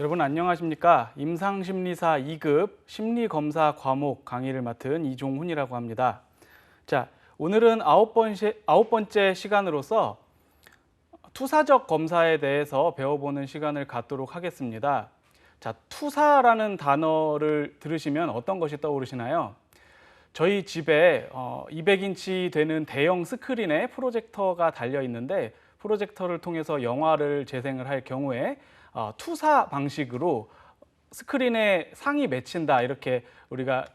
여러분 안녕하십니까? 임상심리사 2급 심리검사 과목 강의를 맡은 이종훈이라고 합니다. 자, 오늘은 아홉 번째 시간으로서 투사적 검사에 대해서 배워보는 시간을 갖도록 하겠습니다. 자, 투사라는 단어를 들으시면 어떤 것이 떠오르시나요? 저희 집에 200인치 되는 대형 스크린에 프로젝터가 달려 있는데 프로젝터를 통해서 영화를 재생을 할 경우에 투사 방식으로 스크린에 상이 맺힌다, 이렇게 우리가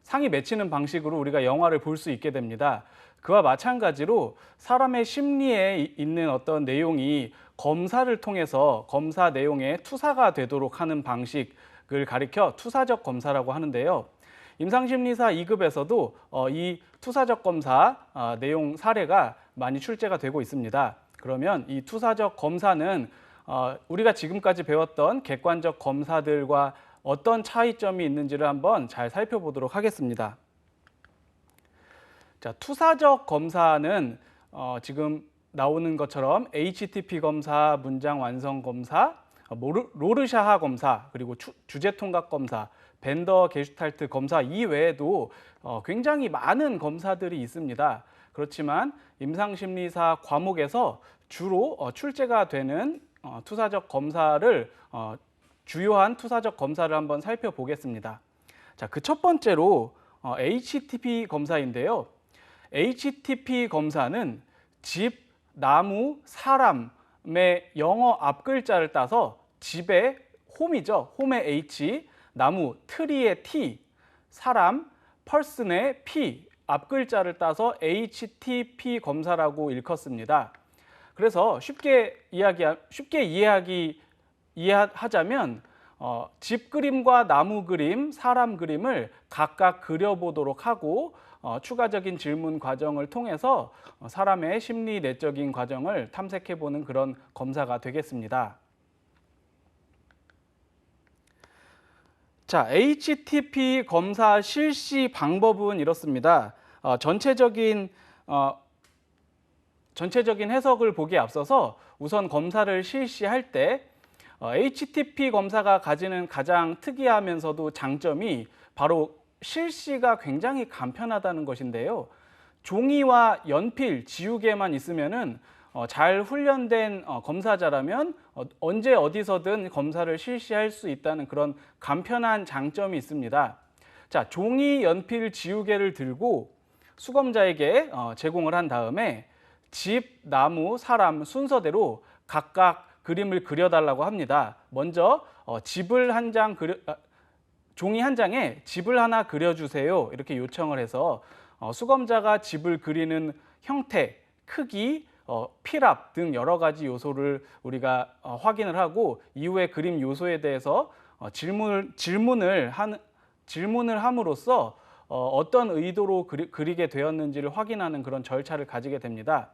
상이 맺히는 방식으로 우리가 영화를 볼 수 있게 됩니다. 그와 마찬가지로 사람의 심리에 있는 어떤 내용이 검사를 통해서 검사 내용에 투사가 되도록 하는 방식을 가리켜 투사적 검사라고 하는데요. 임상심리사 2급에서도 이 투사적 검사 내용 사례가 많이 출제가 되고 있습니다. 그러면 이 투사적 검사는 우리가 지금까지 배웠던 객관적 검사들과 어떤 차이점이 있는지를 한번 잘 살펴보도록 하겠습니다. 자, 투사적 검사는 지금 나오는 것처럼 HTP 검사, 문장 완성 검사, 로르샤하 검사, 그리고 주제 통각 검사, 벤더 게슈탈트 검사 이외에도 굉장히 많은 검사들이 있습니다. 그렇지만 임상심리사 과목에서 주로 출제가 되는 투사적 검사를 주요한 투사적 검사를 한번 살펴보겠습니다. 자, 그 첫 번째로 HTP 검사인데요. HTP 검사는 집, 나무, 사람의 영어 앞글자를 따서 집의 홈이죠. 홈의 H, 나무, 트리의 T, 사람, person의 P 앞글자를 따서 HTP 검사라고 일컫습니다. 그래서 쉽게 이해하자면 집 그림과 나무 그림, 사람 그림을 각각 그려보도록 하고 추가적인 질문 과정을 통해서 사람의 심리 내적인 과정을 탐색해보는 그런 검사가 되겠습니다. 자, HTP 검사 실시 방법은 이렇습니다. 전체적인 해석을 보기에 앞서서 우선 검사를 실시할 때 HTP 검사가 가지는 가장 특이하면서도 장점이 바로 실시가 굉장히 간편하다는 것인데요. 종이와 연필, 지우개만 있으면은 잘 훈련된 검사자라면 언제 어디서든 검사를 실시할 수 있다는 그런 간편한 장점이 있습니다. 자, 종이, 연필, 지우개를 들고 수검자에게 제공을 한 다음에 집, 나무, 사람 순서대로 각각 그림을 그려달라고 합니다. 먼저 종이 한 장에 집을 하나 그려주세요, 이렇게 요청을 해서 수검자가 집을 그리는 형태, 크기, 필압 등 여러 가지 요소를 우리가 확인을 하고 이후에 그림 요소에 대해서 질문을 함으로써 어떤 의도로 그리게 되었는지를 확인하는 그런 절차를 가지게 됩니다.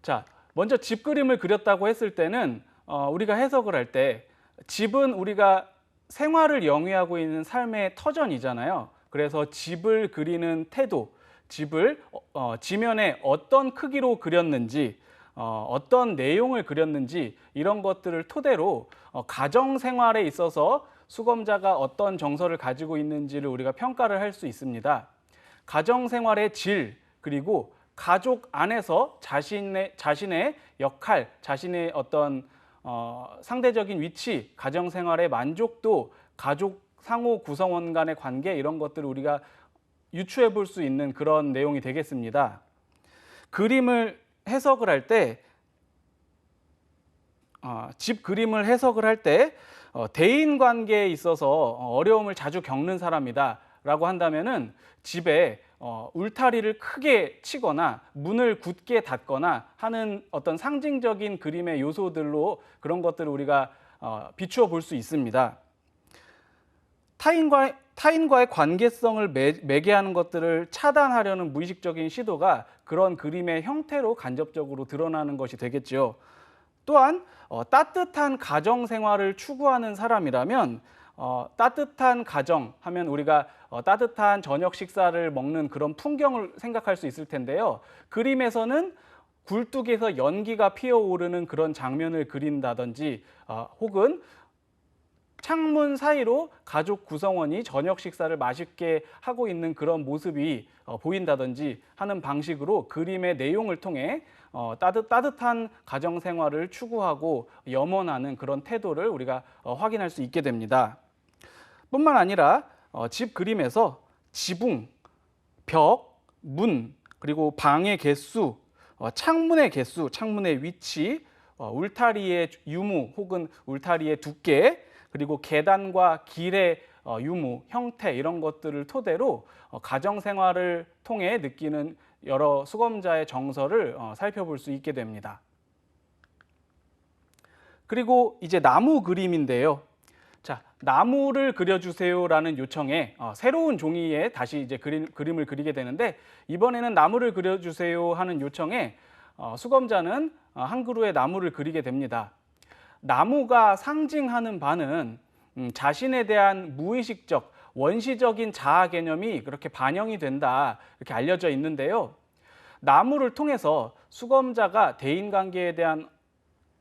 자, 먼저 집 그림을 그렸다고 했을 때는 우리가 해석을 할 때 집은 우리가 생활을 영위하고 있는 삶의 터전이잖아요. 그래서 집을 그리는 태도, 집을 지면에 어떤 크기로 그렸는지, 어떤 내용을 그렸는지 이런 것들을 토대로 가정 생활에 있어서 수검자가 어떤 정서를 가지고 있는지를 우리가 평가를 할 수 있습니다. 가정 생활의 질, 그리고 가족 안에서 자신의 역할, 자신의 어떤 상대적인 위치, 가정 생활의 만족도, 가족 상호 구성원 간의 관계, 이런 것들을 우리가 유추해 볼 수 있는 그런 내용이 되겠습니다. 그림을 해석을 할 때, 집 그림을 해석을 할 때 대인 관계에 있어서 어려움을 자주 겪는 사람이다 라고 한다면은 집에 울타리를 크게 치거나 문을 굳게 닫거나 하는 어떤 상징적인 그림의 요소들로 그런 것들을 우리가 비추어 볼 수 있습니다. 타인과의 관계성을 매개하는 것들을 차단하려는 무의식적인 시도가 그런 그림의 형태로 간접적으로 드러나는 것이 되겠죠. 또한 따뜻한 가정 생활을 추구하는 사람이라면 따뜻한 가정 하면 우리가 따뜻한 저녁 식사를 먹는 그런 풍경을 생각할 수 있을 텐데요. 그림에서는 굴뚝에서 연기가 피어오르는 그런 장면을 그린다든지 혹은 창문 사이로 가족 구성원이 저녁 식사를 맛있게 하고 있는 그런 모습이 보인다든지 하는 방식으로 그림의 내용을 통해 따뜻한 가정 생활을 추구하고 염원하는 그런 태도를 우리가 확인할 수 있게 됩니다. 뿐만 아니라 집 그림에서 지붕, 벽, 문, 그리고 방의 개수, 창문의 개수, 창문의 위치, 울타리의 유무 혹은 울타리의 두께, 그리고 계단과 길의 유무, 형태 이런 것들을 토대로 가정 생활을 통해 느끼는 여러 수검자의 정서를 살펴볼 수 있게 됩니다. 그리고 이제 나무 그림인데요. 자, 나무를 그려주세요라는 요청에 새로운 종이에 다시 이제 그림을 그리게 되는데, 이번에는 나무를 그려주세요 하는 요청에 수검자는 한 그루의 나무를 그리게 됩니다. 나무가 상징하는 바는 자신에 대한 무의식적, 원시적인 자아 개념이 그렇게 반영이 된다, 이렇게 알려져 있는데요. 나무를 통해서 수검자가 대인관계에 대한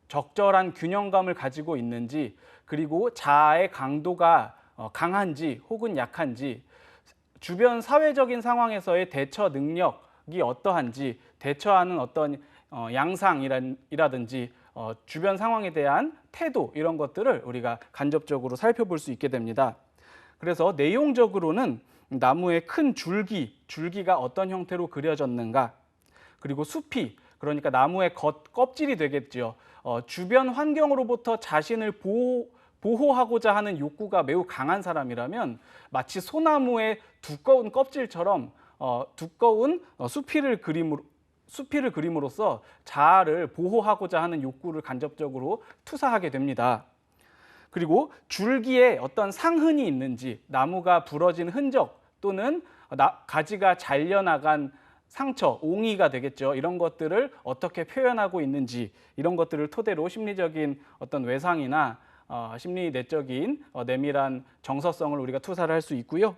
적절한 균형감을 가지고 있는지, 그리고 자아의 강도가 강한지 혹은 약한지, 주변 사회적인 상황에서의 대처 능력이 어떠한지, 대처하는 어떤 양상이라든지 주변 상황에 대한 태도, 이런 것들을 우리가 간접적으로 살펴볼 수 있게 됩니다. 그래서 내용적으로는 나무의 큰 줄기가 어떤 형태로 그려졌는가, 그리고 숲이, 그러니까 나무의 껍질이 되겠죠. 주변 환경으로부터 자신을 보호하고자 하는 욕구가 매우 강한 사람이라면 마치 소나무의 두꺼운 껍질처럼 두꺼운 수필을 그림으로써 자아를 보호하고자 하는 욕구를 간접적으로 투사하게 됩니다. 그리고 줄기에 어떤 상흔이 있는지, 나무가 부러진 흔적 또는 가지가 잘려나간 상처, 옹이가 되겠죠. 이런 것들을 어떻게 표현하고 있는지, 이런 것들을 토대로 심리적인 어떤 외상이나 심리 내적인 내밀한 정서성을 우리가 투사를 할 수 있고요.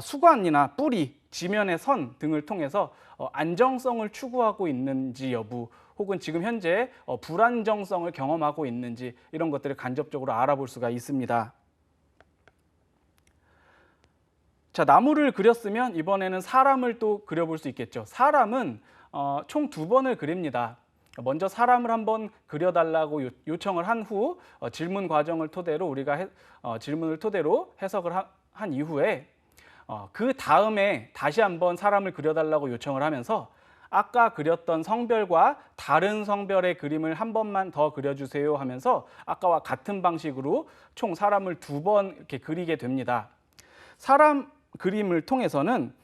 수관이나 뿌리, 지면의 선 등을 통해서 안정성을 추구하고 있는지 여부, 혹은 지금 현재 불안정성을 경험하고 있는지, 이런 것들을 간접적으로 알아볼 수가 있습니다. 자, 나무를 그렸으면 이번에는 사람을 또 그려볼 수 있겠죠. 사람은 총 2번을 그립니다. 먼저 사람을 한번 그려달라고 요청을 한 후 질문 과정을 토대로 우리가 질문을 토대로 해석을 한 이후에 그 다음에 다시 한번 사람을 그려달라고 요청을 하면서 아까 그렸던 성별과 다른 성별의 그림을 한 번만 더 그려주세요 하면서 아까와 같은 방식으로 총 사람을 2번 이렇게 그리게 됩니다. 사람 그림을 통해서는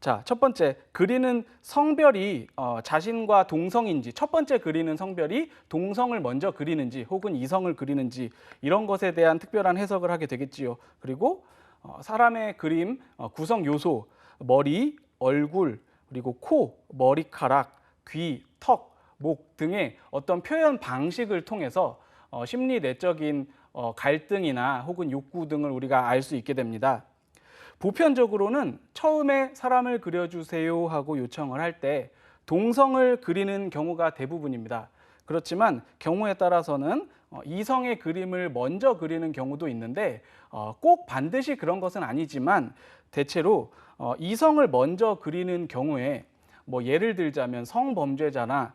자, 첫 번째, 그리는 성별이 자신과 동성인지, 첫 번째 그리는 성별이 동성을 먼저 그리는지 혹은 이성을 그리는지, 이런 것에 대한 특별한 해석을 하게 되겠지요. 그리고 사람의 그림 구성 요소, 머리, 얼굴, 그리고 코, 머리카락, 귀, 턱, 목 등의 어떤 표현 방식을 통해서 심리 내적인 갈등이나 혹은 욕구 등을 우리가 알 수 있게 됩니다. 보편적으로는 처음에 사람을 그려주세요 하고 요청을 할 때 동성을 그리는 경우가 대부분입니다. 그렇지만 경우에 따라서는 이성의 그림을 먼저 그리는 경우도 있는데 꼭 반드시 그런 것은 아니지만 대체로 이성을 먼저 그리는 경우에 예를 들자면 성범죄자나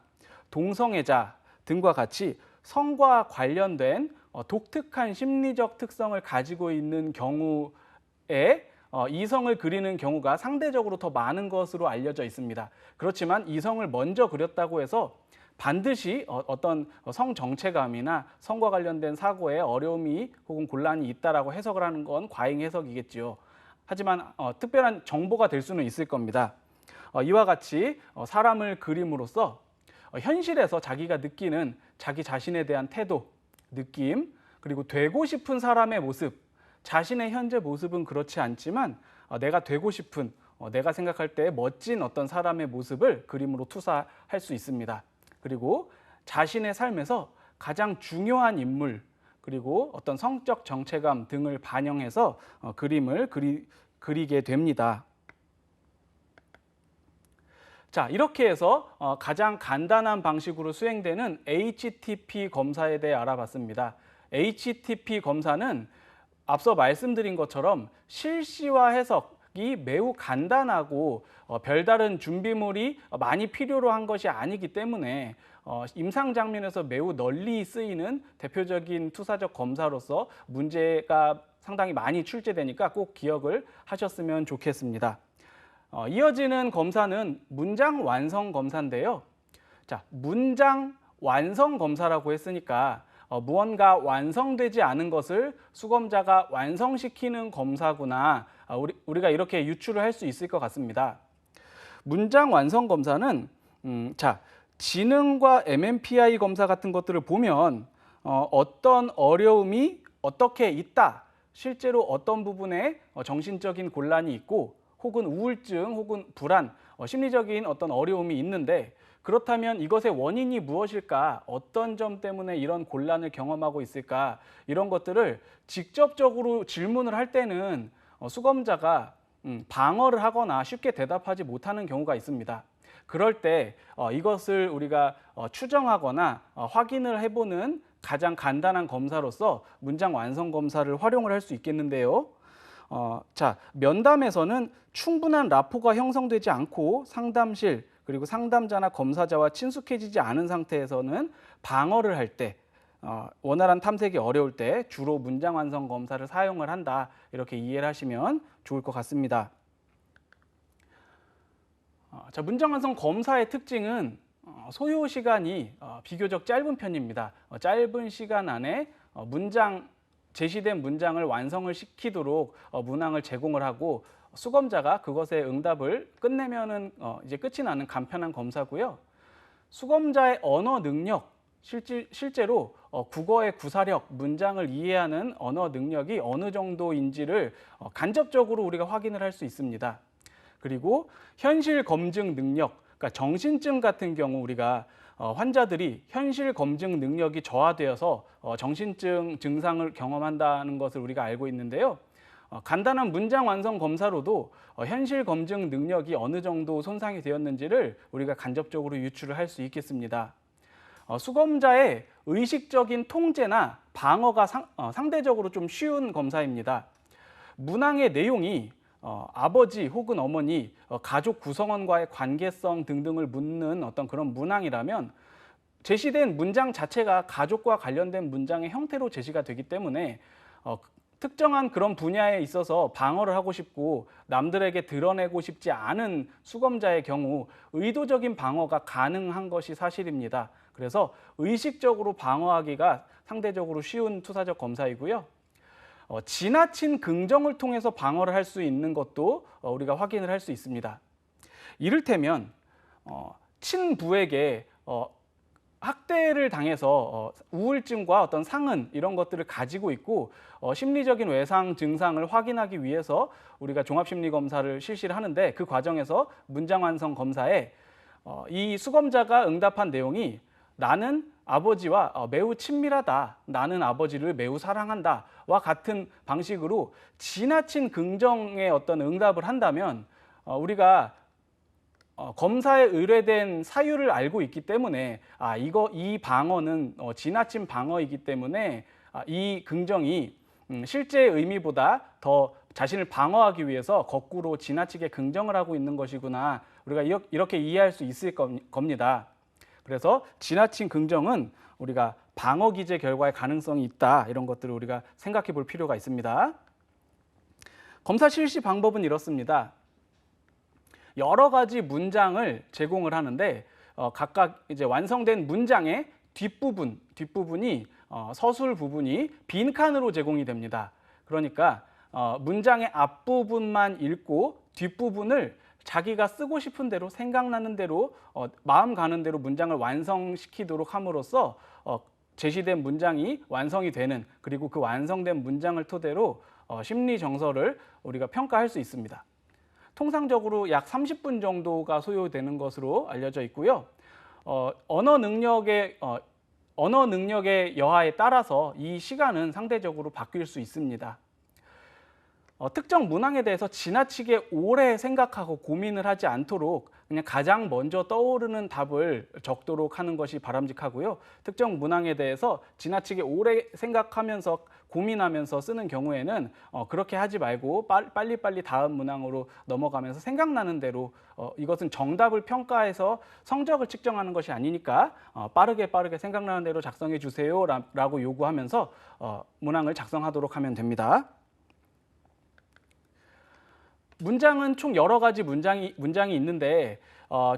동성애자 등과 같이 성과 관련된 독특한 심리적 특성을 가지고 있는 경우에 이성을 그리는 경우가 상대적으로 더 많은 것으로 알려져 있습니다. 그렇지만 이성을 먼저 그렸다고 해서 반드시 어떤 성 정체감이나 성과 관련된 사고에 어려움이 혹은 곤란이 있다라고 해석을 하는 건 과잉 해석이겠지요. 하지만 특별한 정보가 될 수는 있을 겁니다. 이와 같이 사람을 그림으로써 현실에서 자기가 느끼는 자기 자신에 대한 태도, 느낌, 그리고 되고 싶은 사람의 모습, 자신의 현재 모습은 그렇지 않지만 내가 되고 싶은, 내가 생각할 때 멋진 어떤 사람의 모습을 그림으로 투사할 수 있습니다. 그리고 자신의 삶에서 가장 중요한 인물, 그리고 어떤 성적 정체감 등을 반영해서 그림을 그리게 됩니다. 자, 이렇게 해서 가장 간단한 방식으로 수행되는 HTP 검사에 대해 알아봤습니다. HTP 검사는 앞서 말씀드린 것처럼 실시와 해석이 매우 간단하고 별다른 준비물이 많이 필요로 한 것이 아니기 때문에 임상 장면에서 매우 널리 쓰이는 대표적인 투사적 검사로서 문제가 상당히 많이 출제되니까 꼭 기억을 하셨으면 좋겠습니다. 이어지는 검사는 문장 완성 검사인데요. 자, 문장 완성 검사라고 했으니까 무언가 완성되지 않은 것을 수검자가 완성시키는 검사구나. 우리가 이렇게 유추를 할 수 있을 것 같습니다. 문장 완성 검사는 자, 지능과 MMPI 검사 같은 것들을 보면 어떤 어려움이 어떻게 있다. 실제로 어떤 부분에 정신적인 곤란이 있고 혹은 우울증 혹은 불안, 심리적인 어떤 어려움이 있는데 그렇다면 이것의 원인이 무엇일까? 어떤 점 때문에 이런 곤란을 경험하고 있을까? 이런 것들을 직접적으로 질문을 할 때는 수검자가 방어를 하거나 쉽게 대답하지 못하는 경우가 있습니다. 그럴 때 이것을 우리가 추정하거나 확인을 해보는 가장 간단한 검사로서 문장 완성 검사를 활용을 할 수 있겠는데요. 자, 면담에서는 충분한 라포가 형성되지 않고 상담실 그리고 상담자나 검사자와 친숙해지지 않은 상태에서는 방어를 할 때, 원활한 탐색이 어려울 때 주로 문장 완성 검사를 사용을 한다. 이렇게 이해를 하시면 좋을 것 같습니다. 자, 문장 완성 검사의 특징은 소요 시간이 비교적 짧은 편입니다. 짧은 시간 안에 제시된 문장을 완성을 시키도록 문항을 제공을 하고 수검자가 그것의 응답을 끝내면은 이제 끝이 나는 간편한 검사고요. 수검자의 언어 능력, 실제로 국어의 구사력, 문장을 이해하는 언어 능력이 어느 정도인지를 간접적으로 우리가 확인을 할 수 있습니다. 그리고 현실 검증 능력, 그러니까 정신증 같은 경우 우리가 환자들이 현실 검증 능력이 저하되어서 정신증 증상을 경험한다는 것을 우리가 알고 있는데요. 간단한 문장 완성 검사로도 현실 검증 능력이 어느 정도 손상이 되었는지를 우리가 간접적으로 유추를 할 수 있겠습니다. 수검자의 의식적인 통제나 방어가 상대적으로 좀 쉬운 검사입니다. 문항의 내용이 아버지 혹은 어머니, 가족 구성원과의 관계성 등등을 묻는 어떤 그런 문항이라면 제시된 문장 자체가 가족과 관련된 문장의 형태로 제시가 되기 때문에 특정한 그런 분야에 있어서 방어를 하고 싶고 남들에게 드러내고 싶지 않은 수검자의 경우 의도적인 방어가 가능한 것이 사실입니다. 그래서 의식적으로 방어하기가 상대적으로 쉬운 투사적 검사이고요. 지나친 긍정을 통해서 방어를 할 수 있는 것도 우리가 확인을 할 수 있습니다. 이를테면 친부에게 학대를 당해서 우울증과 어떤 상흔 이런 것들을 가지고 있고 심리적인 외상 증상을 확인하기 위해서 우리가 종합심리검사를 실시를 하는데 그 과정에서 문장 완성 검사에 이 수검자가 응답한 내용이 나는 아버지와 매우 친밀하다. 나는 아버지를 매우 사랑한다. 와 같은 방식으로 지나친 긍정의 어떤 응답을 한다면 우리가 검사에 의뢰된 사유를 알고 있기 때문에 이 방어는 지나친 방어이기 때문에 이 긍정이 실제의 의미보다 더 자신을 방어하기 위해서 거꾸로 지나치게 긍정을 하고 있는 것이구나. 우리가 이렇게 이해할 수 있을 겁니다. 그래서 지나친 긍정은 우리가 방어 기제 결과의 가능성이 있다. 이런 것들을 우리가 생각해 볼 필요가 있습니다. 검사 실시 방법은 이렇습니다. 여러 가지 문장을 제공을 하는데 각각 이제 완성된 문장의 뒷부분이 서술 부분이 빈칸으로 제공이 됩니다. 그러니까 문장의 앞부분만 읽고 뒷부분을 자기가 쓰고 싶은 대로 생각나는 대로 마음 가는 대로 문장을 완성시키도록 함으로써 제시된 문장이 완성이 되는 그리고 그 완성된 문장을 토대로 심리 정서를 우리가 평가할 수 있습니다. 통상적으로 약 30분 정도가 소요되는 것으로 알려져 있고요. 언어 능력의 여하에 따라서 이 시간은 상대적으로 바뀔 수 있습니다. 특정 문항에 대해서 지나치게 오래 생각하고 고민을 하지 않도록 그냥 가장 먼저 떠오르는 답을 적도록 하는 것이 바람직하고요. 특정 문항에 대해서 지나치게 오래 생각하면서 고민하면서 쓰는 경우에는 그렇게 하지 말고 빨리빨리 다음 문항으로 넘어가면서 생각나는 대로 이것은 정답을 평가해서 성적을 측정하는 것이 아니니까 빠르게 생각나는 대로 작성해 주세요 라고 요구하면서 문항을 작성하도록 하면 됩니다. 문장은 총 여러 가지 문장이 있는데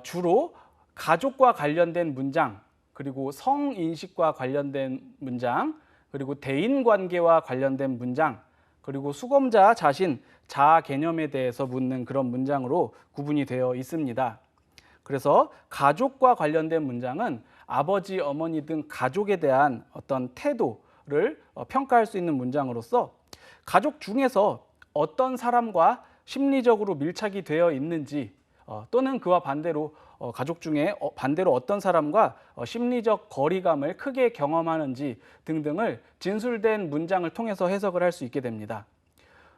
주로 가족과 관련된 문장, 그리고 성인식과 관련된 문장, 그리고 대인관계와 관련된 문장, 그리고 수검자 자신, 자아 개념에 대해서 묻는 그런 문장으로 구분이 되어 있습니다. 그래서 가족과 관련된 문장은 아버지, 어머니 등 가족에 대한 어떤 태도를 평가할 수 있는 문장으로서 가족 중에서 어떤 사람과 심리적으로 밀착이 되어 있는지 또는 그와 반대로 가족 중에 반대로 어떤 사람과 심리적 거리감을 크게 경험하는지 등등을 진술된 문장을 통해서 해석을 할 수 있게 됩니다.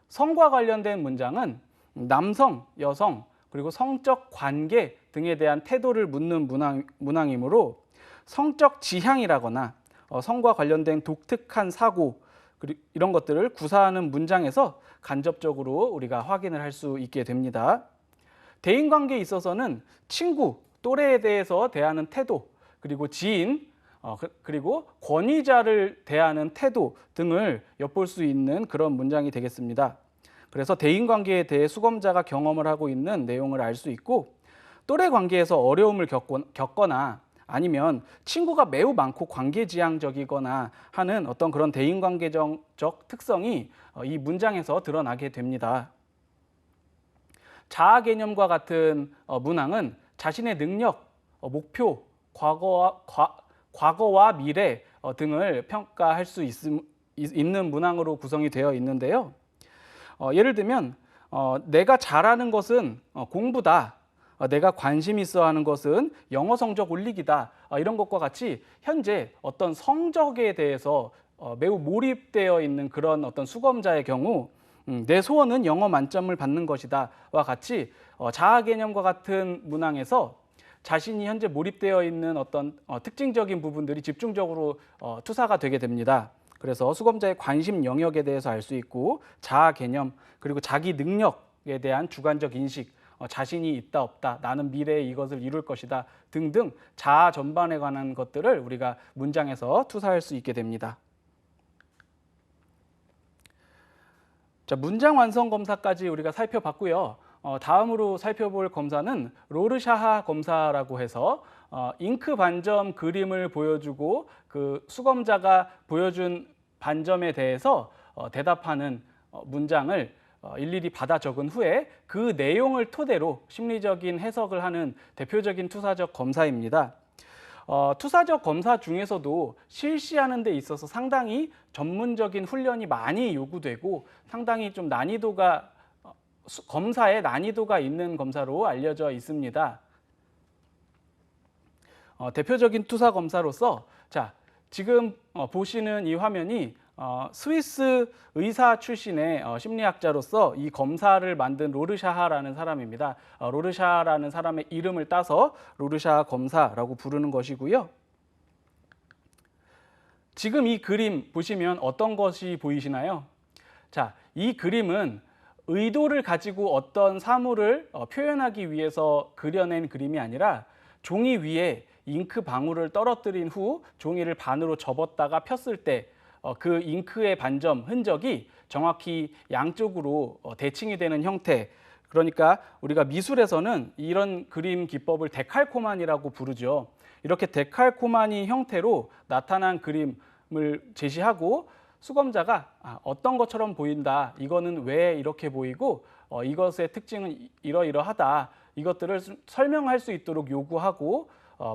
성과 관련된 문장은 남성, 여성, 그리고 성적 관계 등에 대한 태도를 묻는 문항이므로 성적 지향이라거나 성과 관련된 독특한 사고 이런 것들을 구사하는 문장에서 간접적으로 우리가 확인을 할 수 있게 됩니다. 대인관계에 있어서는 친구, 또래에 대해서 대하는 태도, 그리고 지인, 그리고 권위자를 대하는 태도 등을 엿볼 수 있는 그런 문장이 되겠습니다. 그래서 대인관계에 대해 수검자가 경험을 하고 있는 내용을 알 수 있고, 또래 관계에서 어려움을 겪거나 아니면 친구가 매우 많고 관계지향적이거나 하는 어떤 그런 대인관계적 특성이 이 문장에서 드러나게 됩니다. 자아 개념과 같은 문항은 자신의 능력, 목표, 과거와 미래 등을 평가할 수 있는 문항으로 구성이 되어 있는데요. 예를 들면 내가 잘하는 것은 공부다. 내가 관심 있어 하는 것은 영어 성적 올리기다. 이런 것과 같이 현재 어떤 성적에 대해서 매우 몰입되어 있는 그런 어떤 수검자의 경우 내 소원은 영어 만점을 받는 것이다와 같이 자아 개념과 같은 문항에서 자신이 현재 몰입되어 있는 어떤 특징적인 부분들이 집중적으로 투사가 되게 됩니다. 그래서 수검자의 관심 영역에 대해서 알 수 있고 자아 개념 그리고 자기 능력에 대한 주관적 인식, 자신이 있다 없다, 나는 미래에 이것을 이룰 것이다 등등 자아 전반에 관한 것들을 우리가 문장에서 투사할 수 있게 됩니다. 자, 문장 완성 검사까지 우리가 살펴봤고요. 다음으로 살펴볼 검사는 로르샤하 검사라고 해서 잉크 반점 그림을 보여주고 그 수검자가 보여준 반점에 대해서 대답하는 문장을 일일이 받아 적은 후에 그 내용을 토대로 심리적인 해석을 하는 대표적인 투사적 검사입니다. 투사적 검사 중에서도 실시하는 데 있어서 상당히 전문적인 훈련이 많이 요구되고 상당히 좀 난이도가 검사에 난이도가 있는 검사로 알려져 있습니다. 대표적인 투사 검사로서 자, 지금 보시는 이 화면이 스위스 의사 출신의 심리학자로서 이 검사를 만든 로르샤하라는 사람입니다. 로르샤하라는 사람의 이름을 따서 로르샤하 검사라고 부르는 것이고요. 지금 이 그림 보시면 어떤 것이 보이시나요? 자, 이 그림은 의도를 가지고 어떤 사물을 표현하기 위해서 그려낸 그림이 아니라 종이 위에 잉크 방울을 떨어뜨린 후 종이를 반으로 접었다가 폈을 때 그 잉크의 반점 흔적이 정확히 양쪽으로 대칭이 되는 형태, 그러니까 우리가 미술에서는 이런 그림 기법을 데칼코마니라고 부르죠. 이렇게 데칼코마니 형태로 나타난 그림을 제시하고 수검자가 어떤 것처럼 보인다, 이거는 왜 이렇게 보이고 이것의 특징은 이러이러하다, 이것들을 설명할 수 있도록 요구하고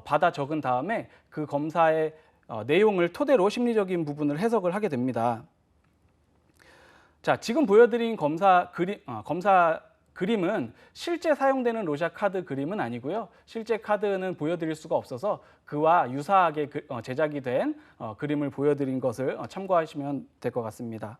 받아 적은 다음에 그 검사의 내용을 토대로 심리적인 부분을 해석을 하게 됩니다. 자, 지금 보여드린 검사 그림은 실제 사용되는 로샤 카드 그림은 아니고요. 실제 카드는 보여드릴 수가 없어서 그와 유사하게 제작이 된 그림을 보여드린 것을 참고하시면 될 것 같습니다.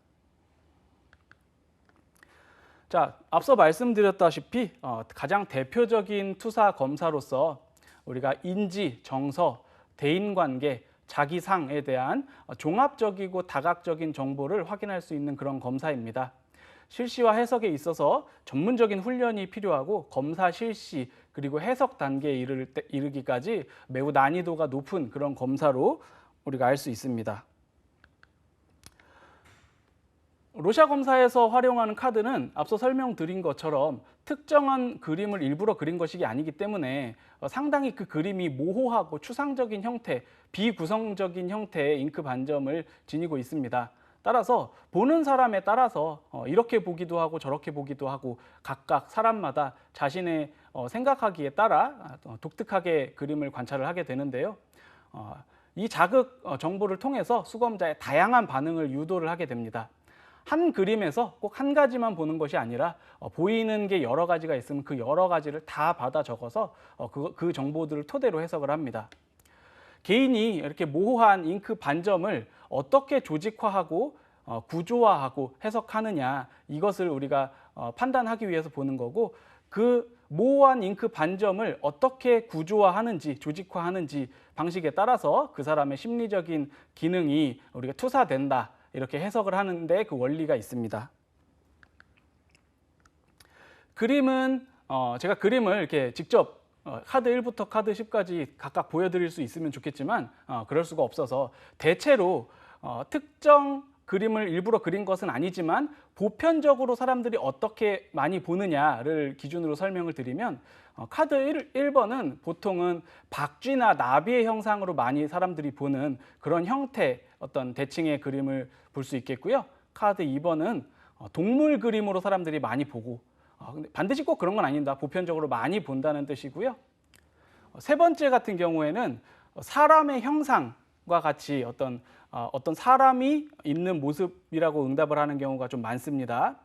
자, 앞서 말씀드렸다시피 가장 대표적인 투사 검사로서 우리가 인지, 정서, 대인관계, 자기상에 대한 종합적이고 다각적인 정보를 확인할 수 있는 그런 검사입니다. 실시와 해석에 있어서 전문적인 훈련이 필요하고 검사 실시 그리고 해석 단계에 이르기까지 매우 난이도가 높은 그런 검사로 우리가 알 수 있습니다. 로샤 검사에서 활용하는 카드는 앞서 설명드린 것처럼 특정한 그림을 일부러 그린 것이 아니기 때문에 상당히 그 그림이 모호하고 추상적인 형태, 비구성적인 형태의 잉크 반점을 지니고 있습니다. 따라서 보는 사람에 따라서 이렇게 보기도 하고 저렇게 보기도 하고 각각 사람마다 자신의 생각하기에 따라 독특하게 그림을 관찰을 하게 되는데요. 이 자극 정보를 통해서 수검자의 다양한 반응을 유도를 하게 됩니다. 한 그림에서 꼭 한 가지만 보는 것이 아니라 보이는 게 여러 가지가 있으면 그 여러 가지를 다 받아 적어서 그 정보들을 토대로 해석을 합니다. 개인이 이렇게 모호한 잉크 반점을 어떻게 조직화하고 구조화하고 해석하느냐, 이것을 우리가 판단하기 위해서 보는 거고, 그 모호한 잉크 반점을 어떻게 구조화하는지 조직화하는지 방식에 따라서 그 사람의 심리적인 기능이 우리가 투사된다, 이렇게 해석을 하는데 그 원리가 있습니다. 그림은 제가 그림을 이렇게 직접 카드 1부터 카드 10까지 각각 보여드릴 수 있으면 좋겠지만 그럴 수가 없어서 대체로 특정 그림을 일부러 그린 것은 아니지만 보편적으로 사람들이 어떻게 많이 보느냐를 기준으로 설명을 드리면 카드 1번은 보통은 박쥐나 나비의 형상으로 많이 사람들이 보는 그런 형태 어떤 대칭의 그림을 볼 수 있겠고요. 카드 2번은 동물 그림으로 사람들이 많이 보고 근데 반드시 꼭 그런 건 아닙니다. 보편적으로 많이 본다는 뜻이고요. 세 번째 같은 경우에는 사람의 형상과 같이 어떤 사람이 있는 모습이라고 응답을 하는 경우가 좀 많습니다.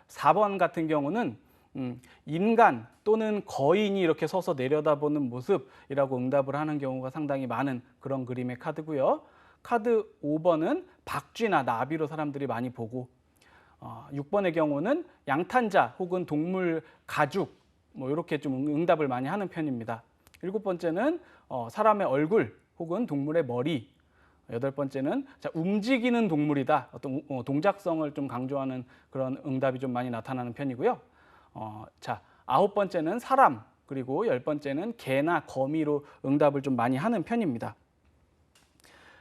4번 같은 경우는 인간 또는 거인이 이렇게 서서 내려다보는 모습이라고 응답을 하는 경우가 상당히 많은 그런 그림의 카드고요. 카드 5번은 박쥐나 나비로 사람들이 많이 보고 6번의 경우는 양탄자 혹은 동물 가죽 뭐 이렇게 좀 응답을 많이 하는 편입니다. 7번째는 사람의 얼굴 혹은 동물의 머리, 8번째는 움직이는 동물이다. 어떤 동작성을 좀 강조하는 그런 응답이 좀 많이 나타나는 편이고요. 9번째는 사람, 그리고 10번째는 개나 거미로 응답을 좀 많이 하는 편입니다.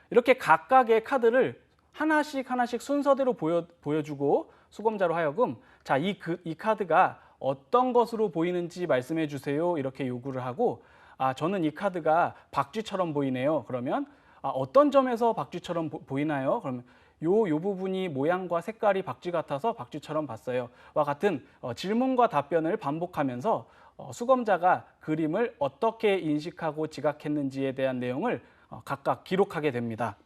이렇게 각각의 카드를 하나씩 순서대로 보여주고 수검자로 하여금 이 카드가 어떤 것으로 보이는지 말씀해 주세요, 이렇게 요구를 하고 저는 이 카드가 박쥐처럼 보이네요. 그러면 어떤 점에서 박쥐처럼 보이나요? 그러면 요 부분이 모양과 색깔이 박쥐 같아서 박쥐처럼 봤어요. 와 같은 질문과 답변을 반복하면서 수검자가 그림을 어떻게 인식하고 지각했는지에 대한 내용을 각각 기록하게 됩니다.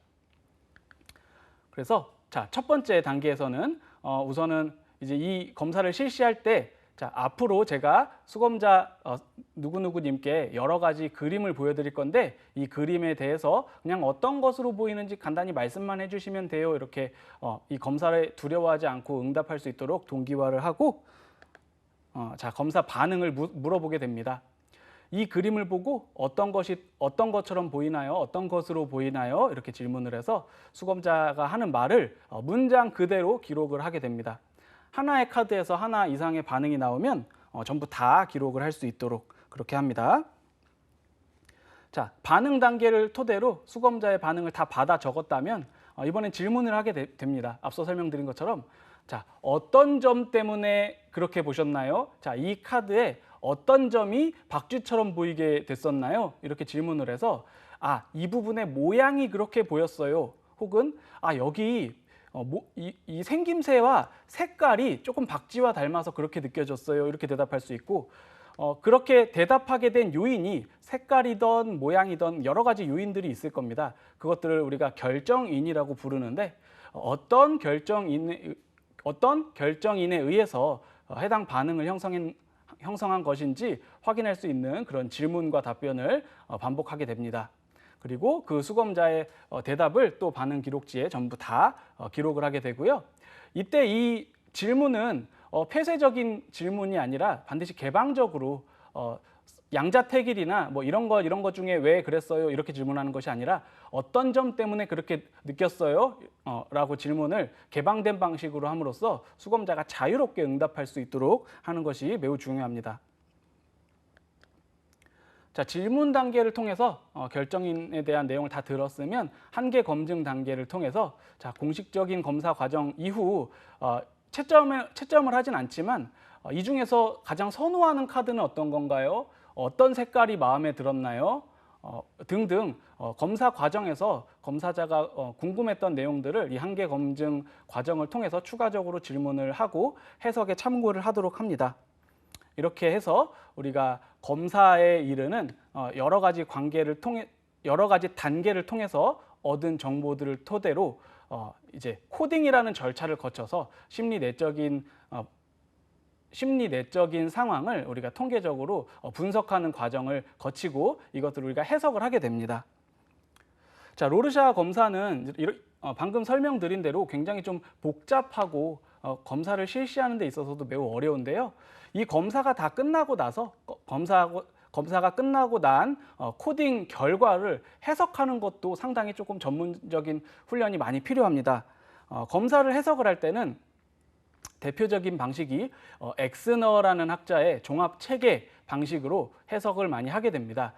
그래서 첫 번째 단계에서는 우선은 이제 이 검사를 실시할 때 앞으로 제가 수검자 누구누구님께 여러 가지 그림을 보여드릴 건데 이 그림에 대해서 그냥 어떤 것으로 보이는지 간단히 말씀만 해주시면 돼요. 이렇게 이 검사를 두려워하지 않고 응답할 수 있도록 동기화를 하고 검사 반응을 물어보게 됩니다. 이 그림을 보고 어떤 것처럼 보이나요? 어떤 것으로 보이나요? 이렇게 질문을 해서 수검자가 하는 말을 문장 그대로 기록을 하게 됩니다. 하나의 카드에서 하나 이상의 반응이 나오면 전부 다 기록을 할 수 있도록 그렇게 합니다. 반응 단계를 토대로 수검자의 반응을 다 받아 적었다면 이번엔 질문을 하게 됩니다. 앞서 설명드린 것처럼 어떤 점 때문에 그렇게 보셨나요? 이 카드에 어떤 점이 박쥐처럼 보이게 됐었나요? 이렇게 질문을 해서 이 부분의 모양이 그렇게 보였어요. 혹은 여기 이 생김새와 색깔이 조금 박쥐와 닮아서 그렇게 느껴졌어요. 이렇게 대답할 수 있고 그렇게 대답하게 된 요인이 색깔이든 모양이든 여러 가지 요인들이 있을 겁니다. 그것들을 우리가 결정인이라고 부르는데 어떤 결정인에 의해서 해당 반응을 형성한 것인지 확인할 수 있는 그런 질문과 답변을 반복하게 됩니다. 그리고 그 수검자의 대답을 또 반응 기록지에 전부 다 기록을 하게 되고요. 이때 이 질문은 폐쇄적인 질문이 아니라 반드시 개방적으로 양자택일이나 뭐 이런 거 중에 왜 그랬어요? 이렇게 질문하는 것이 아니라 어떤 점 때문에 그렇게 느꼈어요? 라고 질문을 개방된 방식으로 함으로써 수검자가 자유롭게 응답할 수 있도록 하는 것이 매우 중요합니다. 자, 질문 단계를 통해서 결정인에 대한 내용을 다 들었으면 한계 검증 단계를 통해서 자, 공식적인 검사 과정 이후 채점을 하진 않지만 이 중에서 가장 선호하는 카드는 어떤 건가요? 어떤 색깔이 마음에 들었나요? 등등 검사 과정에서 검사자가 궁금했던 내용들을 이 한계 검증 과정을 통해서 추가적으로 질문을 하고 해석에 참고를 하도록 합니다. 이렇게 해서 우리가 검사에 이르는 여러 가지 단계를 통해서 얻은 정보들을 토대로 이제 코딩이라는 절차를 거쳐서 심리 내적인 상황을 우리가 통계적으로 분석하는 과정을 거치고 이것들을 우리가 해석을 하게 됩니다. 자, 로르샤 검사는 방금 설명드린 대로 굉장히 좀 복잡하고 검사를 실시하는 데 있어서도 매우 어려운데요. 이 검사가 다 끝나고 나서 검사가 끝나고 난 코딩 결과를 해석하는 것도 상당히 조금 전문적인 훈련이 많이 필요합니다. 검사를 해석을 할 때는 대표적인 방식이 엑스너라는 학자의 종합 체계 방식으로 해석을 많이 하게 됩니다.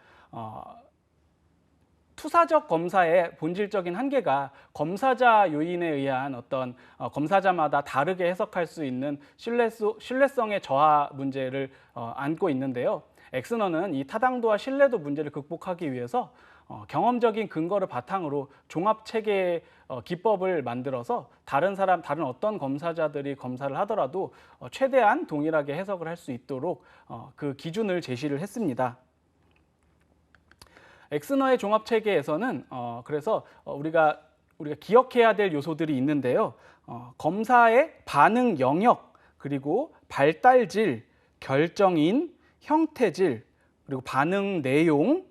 투사적 검사의 본질적인 한계가 검사자 요인에 의한 어떤 검사자마다 다르게 해석할 수 있는 신뢰성의 저하 문제를 안고 있는데요. 엑스너는 이 타당도와 신뢰도 문제를 극복하기 위해서 경험적인 근거를 바탕으로 종합체계 기법을 만들어서 다른 어떤 검사자들이 검사를 하더라도 최대한 동일하게 해석을 할 수 있도록 그 기준을 제시를 했습니다. 엑스너의 종합체계에서는 그래서 우리가 기억해야 될 요소들이 있는데요. 검사의 반응 영역, 그리고 발달질, 결정인, 형태질, 그리고 반응 내용,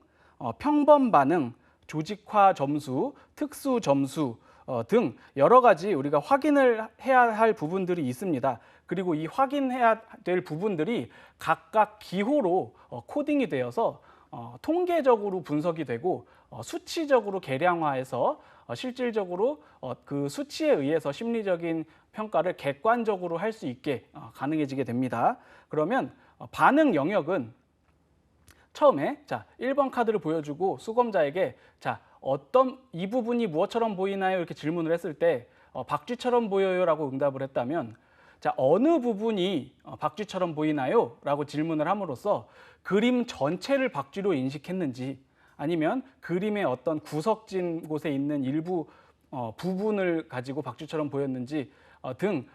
평범 반응, 조직화 점수, 특수 점수 등 여러 가지 우리가 확인을 해야 할 부분들이 있습니다. 그리고 이 확인해야 될 부분들이 각각 기호로 코딩이 되어서 통계적으로 분석이 되고 수치적으로 계량화해서 실질적으로 그 수치에 의해서 심리적인 평가를 객관적으로 할 수 있게 가능해지게 됩니다. 그러면 반응 영역은 처음에 1번 카드를 보여주고 수검자에게 이 부분이 무엇처럼 보이나요? 이렇게 질문을 했을 때 박쥐처럼 보여요 라고 응답을 했다면 어느 부분이 박쥐처럼 보이나요? 라고 질문을 함으로써 그림 전체를 박쥐로 인식했는지 아니면 그림의 어떤 구석진 곳에 있는 일부 부분을 가지고 박쥐처럼 보였는지 등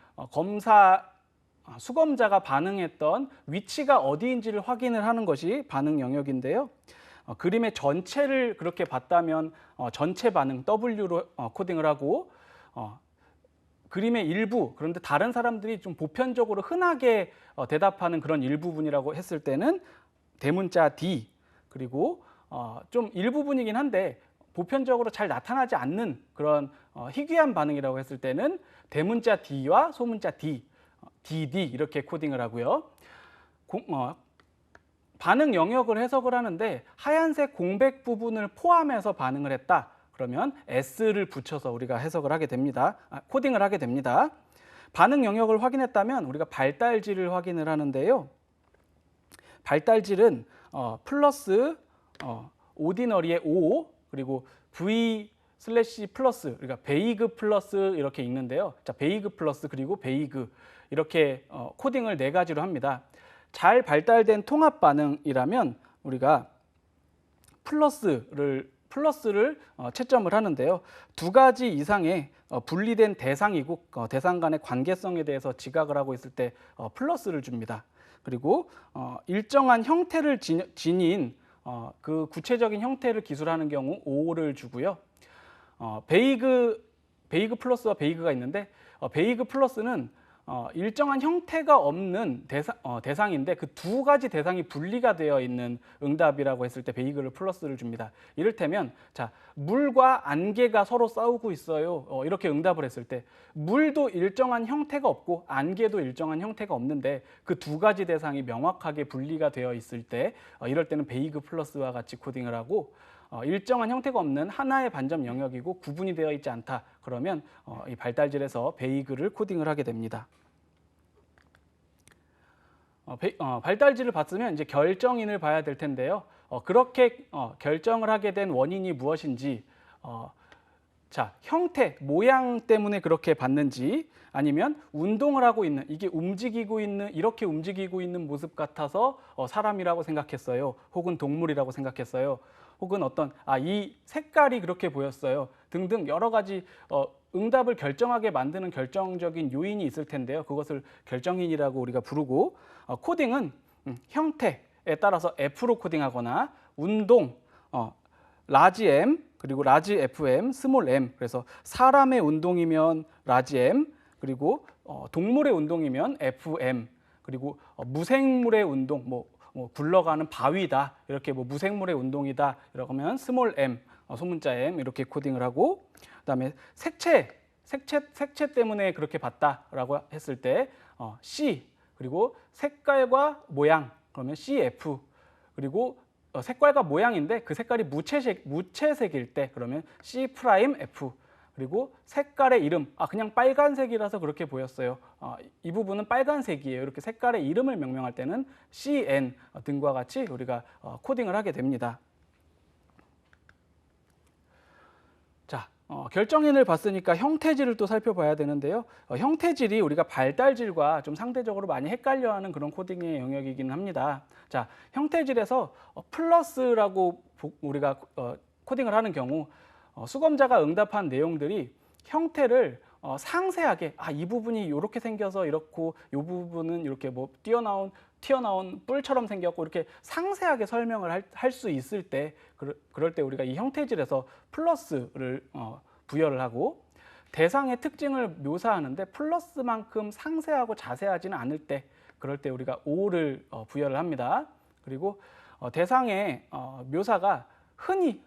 수검자가 반응했던 위치가 어디인지를 확인을 하는 것이 반응 영역인데요. 그림의 전체를 그렇게 봤다면 전체 반응 W로 코딩을 하고 그림의 일부, 그런데 다른 사람들이 좀 보편적으로 흔하게 대답하는 그런 일부분이라고 했을 때는 대문자 D, 그리고 좀 일부분이긴 한데 보편적으로 잘 나타나지 않는 그런 희귀한 반응이라고 했을 때는 대문자 D와 소문자 D, DD 이렇게 코딩을 하고요. 반응 영역을 해석을 하는데 하얀색 공백 부분을 포함해서 반응을 했다. 그러면 S를 붙여서 우리가 해석을 하게 됩니다. 코딩을 하게 됩니다. 반응 영역을 확인했다면 우리가 발달질을 확인을 하는데요. 발달질은 플러스 오디너리의 O 그리고 V 슬래시 플러스, 그러니까 베이그 플러스 이렇게 읽는데요. 베이그 플러스 그리고 베이그 이렇게 코딩을 4가지로 합니다. 잘 발달된 통합 반응이라면 우리가 플러스를 채점을 하는데요. 2가지 이상의 분리된 대상이고 대상 간의 관계성에 대해서 지각을 하고 있을 때 플러스를 줍니다. 그리고 일정한 형태를 지닌 그 구체적인 형태를 기술하는 경우 O를 주고요. 베이그 플러스와 베이그가 있는데 베이그 플러스는 일정한 형태가 없는 대상인데 그 두 가지 대상이 분리가 되어 있는 응답이라고 했을 때 베이글을 플러스를 줍니다. 이를테면 자, 물과 안개가 서로 싸우고 있어요. 이렇게 응답을 했을 때 물도 일정한 형태가 없고 안개도 일정한 형태가 없는데 그 두 가지 대상이 명확하게 분리가 되어 있을 때 이럴 때는 베이글 플러스와 같이 코딩을 하고 일정한 형태가 없는 하나의 반점 영역이고 구분이 되어 있지 않다. 그러면 이 발달질에서 베이글을 코딩을 하게 됩니다. 발달질을 봤으면 이제 결정인을 봐야 될 텐데요. 그렇게 결정을 하게 된 원인이 무엇인지, 자, 형태, 모양 때문에 그렇게 봤는지, 아니면 운동을 하고 있는, 이게 움직이고 있는, 이렇게 움직이고 있는 모습 같아서 사람이라고 생각했어요. 혹은 동물이라고 생각했어요. 혹은 이 색깔이 그렇게 보였어요. 등등 여러 가지 응답을 결정하게 만드는 결정적인 요인이 있을 텐데요. 그것을 결정인이라고 우리가 부르고, 코딩은 형태에 따라서 F로 코딩하거나 운동, 라지 M, 그리고 라지 FM, 스몰 m. 그래서 사람의 운동이면 라지 M, 그리고 동물의 운동이면 FM, 그리고 무생물의 운동, 굴러가는 바위다, 이렇게 무생물의 운동이다 이렇게 하면 스몰 m, 소문자 m 이렇게 코딩을 하고, 그다음에 색채 때문에 그렇게 봤다라고 했을 때 C, 그리고 색깔과 모양 그러면 CF, 그리고 색깔과 모양인데 그 색깔이 무채색일 때 그러면 C'F, 그리고 색깔의 이름, 그냥 빨간색이라서 그렇게 보였어요. 이 부분은 빨간색이에요. 이렇게 색깔의 이름을 명명할 때는 CN 등과 같이 우리가 코딩을 하게 됩니다. 자, 결정인을 봤으니까 형태질을 또 살펴봐야 되는데요. 형태질이 우리가 발달질과 좀 상대적으로 많이 헷갈려하는 그런 코딩의 영역이긴 합니다. 자, 형태질에서 플러스라고 우리가 코딩을 하는 경우 수검자가 응답한 내용들이 형태를 상세하게 이 부분이 이렇게 생겨서 이렇고 이 부분은 이렇게 튀어나온 뿔처럼 생겼고 이렇게 상세하게 설명을 할 수 있을 때 그럴 때 우리가 이 형태질에서 플러스를 부여를 하고, 대상의 특징을 묘사하는데 플러스만큼 상세하고 자세하지는 않을 때 그럴 때 우리가 O를 부여를 합니다. 그리고 대상의 묘사가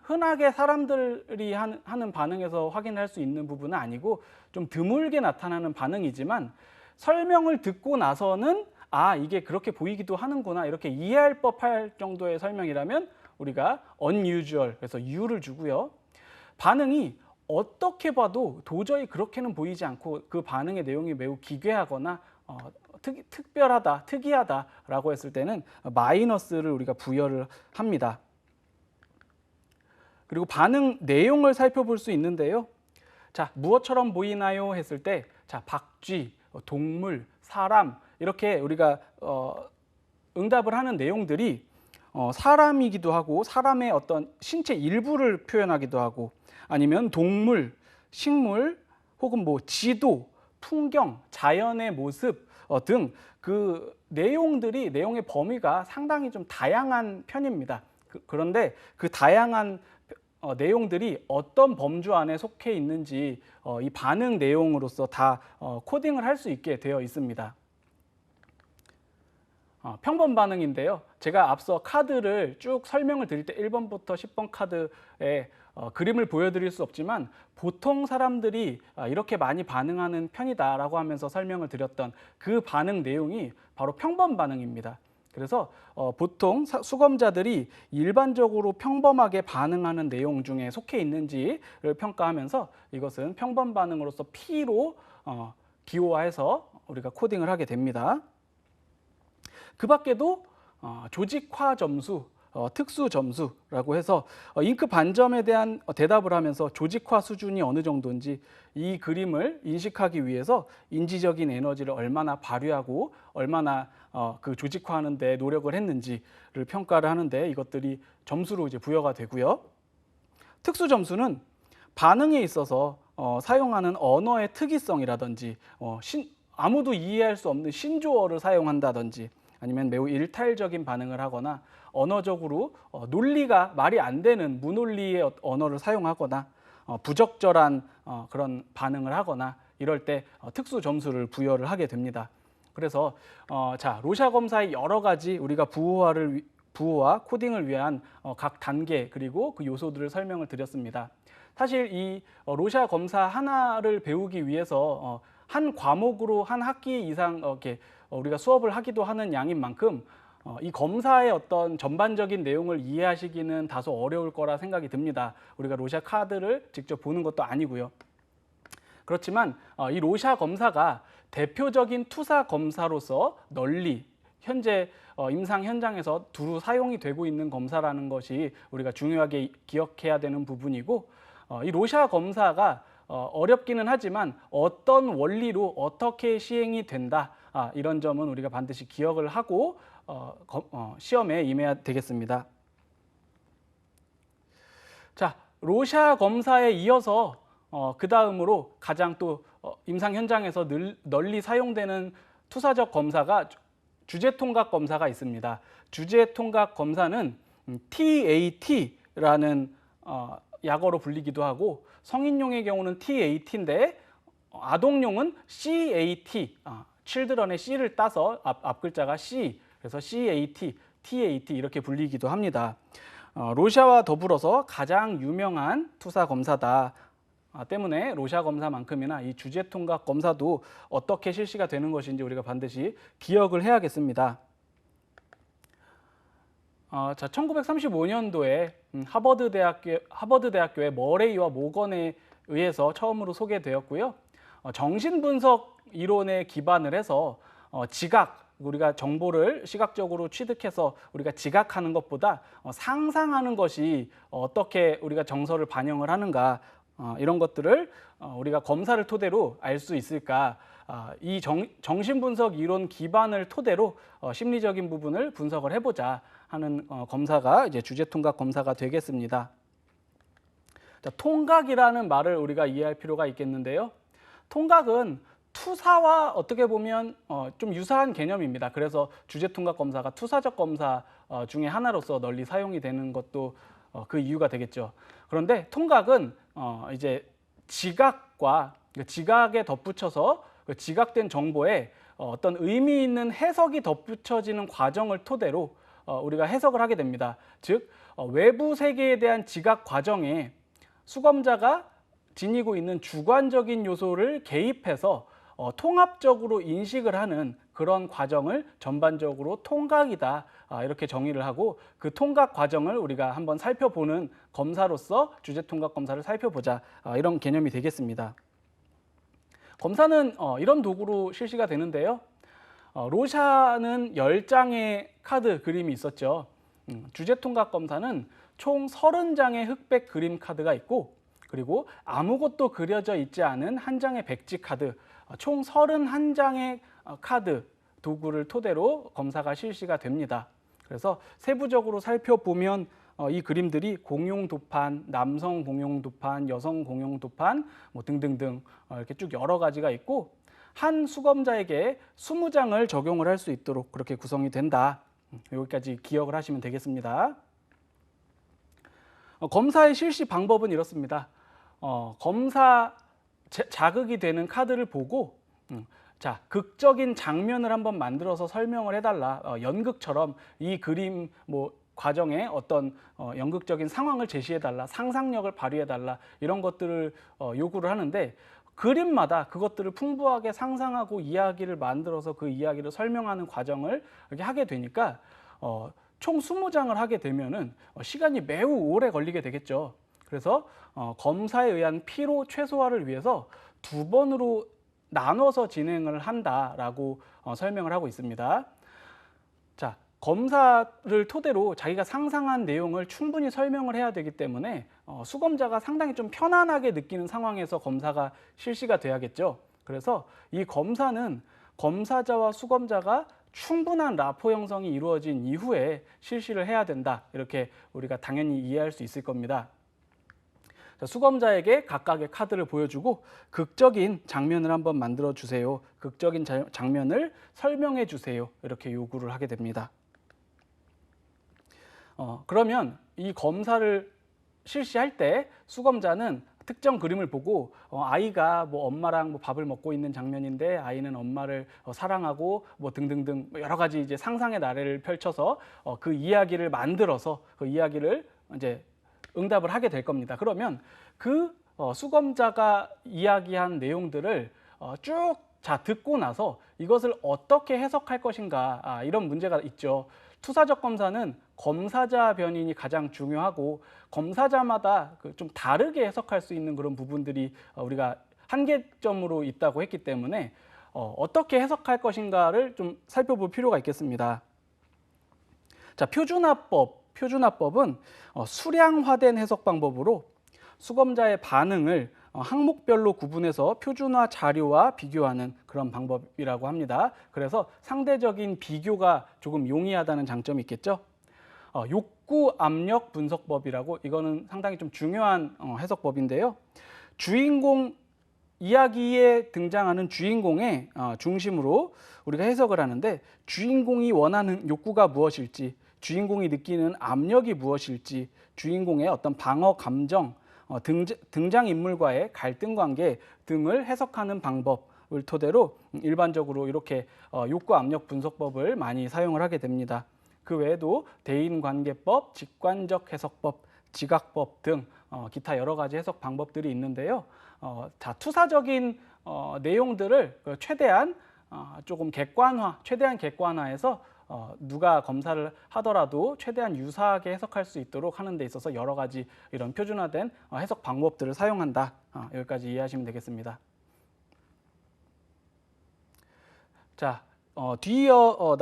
흔하게 사람들이 하는 반응에서 확인할 수 있는 부분은 아니고 좀 드물게 나타나는 반응이지만 설명을 듣고 나서는 이게 그렇게 보이기도 하는구나 이렇게 이해할 법할 정도의 설명이라면 우리가 unusual, 그래서 U를 주고요. 반응이 어떻게 봐도 도저히 그렇게는 보이지 않고 그 반응의 내용이 매우 기괴하거나 특별하다, 특이하다라고 했을 때는 마이너스를 우리가 부여를 합니다. 그리고 반응 내용을 살펴볼 수 있는데요. 자, 무엇처럼 보이나요? 했을 때, 자, 박쥐, 동물, 사람 이렇게 우리가 응답을 하는 내용들이 사람이기도 하고 사람의 어떤 신체 일부를 표현하기도 하고, 아니면 동물, 식물, 혹은 지도, 풍경, 자연의 모습 등 그 내용의 범위가 상당히 좀 다양한 편입니다. 그런데 그 다양한 내용들이 어떤 범주 안에 속해 있는지 이 반응 내용으로서 다 코딩을 할 수 있게 되어 있습니다. 평범 반응인데요. 제가 앞서 카드를 쭉 설명을 드릴 때 1번부터 10번 카드에 그림을 보여드릴 수 없지만 보통 사람들이 이렇게 많이 반응하는 편이다라고 하면서 설명을 드렸던 그 반응 내용이 바로 평범 반응입니다. 그래서 보통 수검자들이 일반적으로 평범하게 반응하는 내용 중에 속해 있는지를 평가하면서 이것은 평범 반응으로서 P로 기호화해서 우리가 코딩을 하게 됩니다. 그 밖에도 조직화 점수, 특수 점수라고 해서 잉크 반점에 대한 대답을 하면서 조직화 수준이 어느 정도인지 이 그림을 인식하기 위해서 인지적인 에너지를 얼마나 발휘하고 얼마나 그 조직화하는 데 노력을 했는지를 평가를 하는데 이것들이 점수로 이제 부여가 되고요. 특수 점수는 반응에 있어서 사용하는 언어의 특이성이라든지 아무도 이해할 수 없는 신조어를 사용한다든지, 아니면 매우 일탈적인 반응을 하거나 언어적으로 논리가 말이 안 되는 무논리의 언어를 사용하거나 부적절한 그런 반응을 하거나 이럴 때 특수 점수를 부여를 하게 됩니다. 그래서 자, 로샤 검사의 여러 가지 우리가 부호와 코딩을 위한 각 단계 그리고 그 요소들을 설명을 드렸습니다. 사실 이 로샤 검사 하나를 배우기 위해서 한 과목으로 한 학기 이상 이렇게 우리가 수업을 하기도 하는 양인 만큼 이 검사의 어떤 전반적인 내용을 이해하시기는 다소 어려울 거라 생각이 듭니다. 우리가 로샤 카드를 직접 보는 것도 아니고요. 그렇지만 이 로샤 검사가 대표적인 투사 검사로서 널리 현재 임상 현장에서 두루 사용이 되고 있는 검사라는 것이 우리가 중요하게 기억해야 되는 부분이고, 이 로샤 검사가 어렵기는 하지만 어떤 원리로 어떻게 시행이 된다, 이런 점은 우리가 반드시 기억을 하고 시험에 임해야 되겠습니다. 자, 로샤 검사에 이어서 그 다음으로 가장 또 임상 현장에서 널리 사용되는 투사적 검사가 주제통각 검사가 있습니다. 주제통각 검사는 TAT라는 약어로 불리기도 하고, 성인용의 경우는 TAT인데 아동용은 CAT, children의 C를 따서 앞 글자가 C, 그래서 CAT, TAT 이렇게 불리기도 합니다. 로샤와 더불어서 가장 유명한 투사 검사다 때문에 로샤 검사만큼이나 이 주제통각 검사도 어떻게 실시가 되는 것인지 우리가 반드시 기억을 해야겠습니다. 자, 1935년도에 하버드 대학교의 머레이와 모건에 의해서 처음으로 소개되었고요. 정신분석 이론에 기반을 해서 지각, 우리가 정보를 시각적으로 취득해서 우리가 지각하는 것보다 상상하는 것이 어떻게 우리가 정서를 반영을 하는가, 이런 것들을 우리가 검사를 토대로 알 수 있을까, 이 정신분석 이론 기반을 토대로 심리적인 부분을 분석을 해보자 하는 검사가 이제 주제통각 검사가 되겠습니다. 자, 통각이라는 말을 우리가 이해할 필요가 있겠는데요. 통각은 투사와 어떻게 보면 좀 유사한 개념입니다. 그래서 주제통각 검사가 투사적 검사 중에 하나로서 널리 사용이 되는 것도 그 이유가 되겠죠. 그런데 통각은 이제 지각에 덧붙여서 그 지각된 정보에 어떤 의미 있는 해석이 덧붙여지는 과정을 토대로 우리가 해석을 하게 됩니다. 즉, 외부 세계에 대한 지각 과정에 수검자가 지니고 있는 주관적인 요소를 개입해서 통합적으로 인식을 하는 그런 과정을 전반적으로 통각이다, 이렇게 정의를 하고, 그 통각 과정을 우리가 한번 살펴보는 검사로서 주제통각 검사를 살펴보자, 이런 개념이 되겠습니다. 검사는 이런 도구로 실시가 되는데요. 로샤는 10장의 카드 그림이 있었죠. 주제통각 검사는 총 30장의 흑백 그림 카드가 있고, 그리고 아무것도 그려져 있지 않은 한 장의 백지 카드, 총 31장의 카드 도구를 토대로 검사가 실시가 됩니다. 그래서 세부적으로 살펴보면 이 그림들이 공용 도판, 남성 공용 도판, 여성 공용 도판 등등등 이렇게 쭉 여러 가지가 있고, 한 수검자에게 20장을 적용을 할 수 있도록 그렇게 구성이 된다. 여기까지 기억을 하시면 되겠습니다. 검사의 실시 방법은 이렇습니다. 검사 자극이 되는 카드를 보고 자, 극적인 장면을 한번 만들어서 설명을 해달라. 연극처럼 이 그림 과정에 어떤 연극적인 상황을 제시해달라, 상상력을 발휘해달라, 이런 것들을 요구를 하는데, 그림마다 그것들을 풍부하게 상상하고 이야기를 만들어서 그 이야기를 설명하는 과정을 이렇게 하게 되니까 총 20장을 하게 되면은 시간이 매우 오래 걸리게 되겠죠. 그래서 검사에 의한 피로 최소화를 위해서 2번으로 나눠서 진행을 한다라고 설명을 하고 있습니다. 자, 검사를 토대로 자기가 상상한 내용을 충분히 설명을 해야 되기 때문에 수검자가 상당히 좀 편안하게 느끼는 상황에서 검사가 실시가 돼야겠죠. 그래서 이 검사는 검사자와 수검자가 충분한 라포 형성이 이루어진 이후에 실시를 해야 된다, 이렇게 우리가 당연히 이해할 수 있을 겁니다. 자, 수검자에게 각각의 카드를 보여주고 극적인 장면을 한번 만들어 주세요, 극적인 장면을 설명해 주세요, 이렇게 요구를 하게 됩니다. 그러면 이 검사를 실시할 때 수검자는 특정 그림을 보고 아이가 뭐 엄마랑 뭐 밥을 먹고 있는 장면인데 아이는 엄마를 사랑하고 뭐 등등등 여러 가지 이제 상상의 나래를 펼쳐서 그 이야기를 만들어서 그 이야기를 이제 응답을 하게 될 겁니다. 그러면 그 수검자가 이야기한 내용들을 쭉 듣고 나서 이것을 어떻게 해석할 것인가, 이런 문제가 있죠. 투사적 검사는 검사자 변인이 가장 중요하고 검사자마다 좀 다르게 해석할 수 있는 그런 부분들이 우리가 한계점으로 있다고 했기 때문에 어떻게 해석할 것인가를 좀 살펴볼 필요가 있겠습니다. 자, 표준화법은 수량화된 해석 방법으로 수검자의 반응을 항목별로 구분해서 표준화 자료와 비교하는 그런 방법이라고 합니다. 그래서 상대적인 비교가 조금 용이하다는 장점이 있겠죠. 욕구 압력 분석법이라고, 이거는 상당히 좀 중요한 해석법인데요. 이야기에 등장하는 주인공의 중심으로 우리가 해석을 하는데, 주인공이 원하는 욕구가 무엇일지, 주인공이 느끼는 압력이 무엇일지, 주인공의 어떤 방어 감정, 등장인물과의 갈등 관계 등을 해석하는 방법을 토대로 일반적으로 이렇게 욕구 압력 분석법을 많이 사용을 하게 됩니다. 그 외에도 대인관계법, 직관적 해석법, 지각법 등 기타 여러 가지 해석 방법들이 있는데요. 투사적인 내용들을 최대한 최대한 객관화해서 누가 검사를 하더라도 최대한 유사하게 해석할 수 있도록 하는 데 있어서 여러 가지 이런 표준화된 해석 방법들을 사용한다. 여기까지 이해하시면 되겠습니다. 자, 뒤이어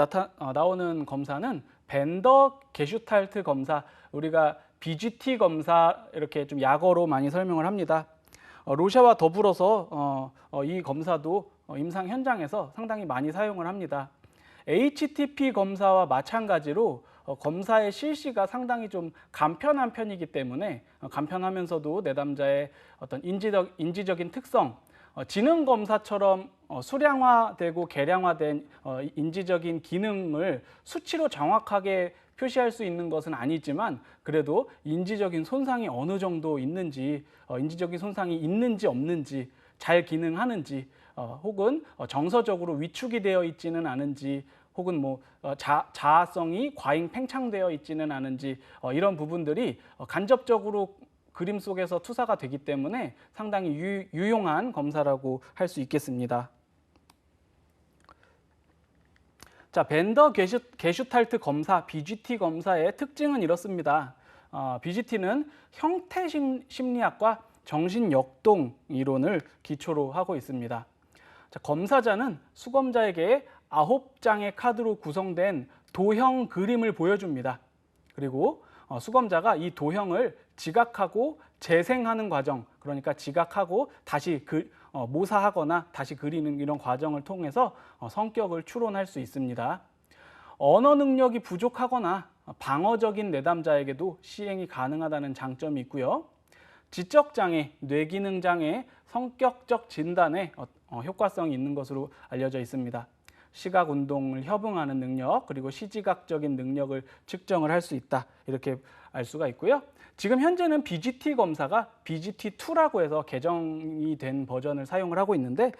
나오는 검사는 벤더 게슈탈트 검사, 우리가 BGT 검사 이렇게 좀 약어로 많이 설명을 합니다. 로샤와 더불어서 이 검사도 임상 현장에서 상당히 많이 사용을 합니다. HTP 검사와 마찬가지로 검사의 실시가 상당히 좀 간편한 편이기 때문에 간편하면서도 내담자의 어떤 인지적인 특성, 지능 검사처럼 수량화되고 계량화된 인지적인 기능을 수치로 정확하게 표시할 수 있는 것은 아니지만 그래도 인지적인 손상이 어느 정도 있는지, 인지적인 손상이 있는지 없는지, 잘 기능하는지, 혹은 정서적으로 위축이 되어 있지는 않은지, 혹은 뭐 자아성이 과잉 팽창되어 있지는 않은지, 이런 부분들이 간접적으로 그림 속에서 투사가 되기 때문에 상당히 유용한 검사라고 할 수 있겠습니다. 자, 벤더 게슈탈트 검사, BGT 검사의 특징은 이렇습니다. BGT는 형태 심리학과 정신 역동 이론을 기초로 하고 있습니다. 자, 검사자는 수검자에게 9장의 카드로 구성된 도형 그림을 보여줍니다. 그리고 수검자가 이 도형을 지각하고 재생하는 과정, 그러니까 지각하고 다시 모사하거나 다시 그리는 이런 과정을 통해서 성격을 추론할 수 있습니다. 언어 능력이 부족하거나 방어적인 내담자에게도 시행이 가능하다는 장점이 있고요. 지적장애, 뇌기능장애, 성격적 진단에 효과성이 있는 것으로 알려져 있습니다. 시각 운동을 협응하는 능력, 그리고 시지각적인 능력을 측정을 할 수 있다, 이렇게 알 수가 있고요. 지금 현재는 BGT 검사가 BGT2라고 해서 개정이 된 버전을 사용을 하고 있는데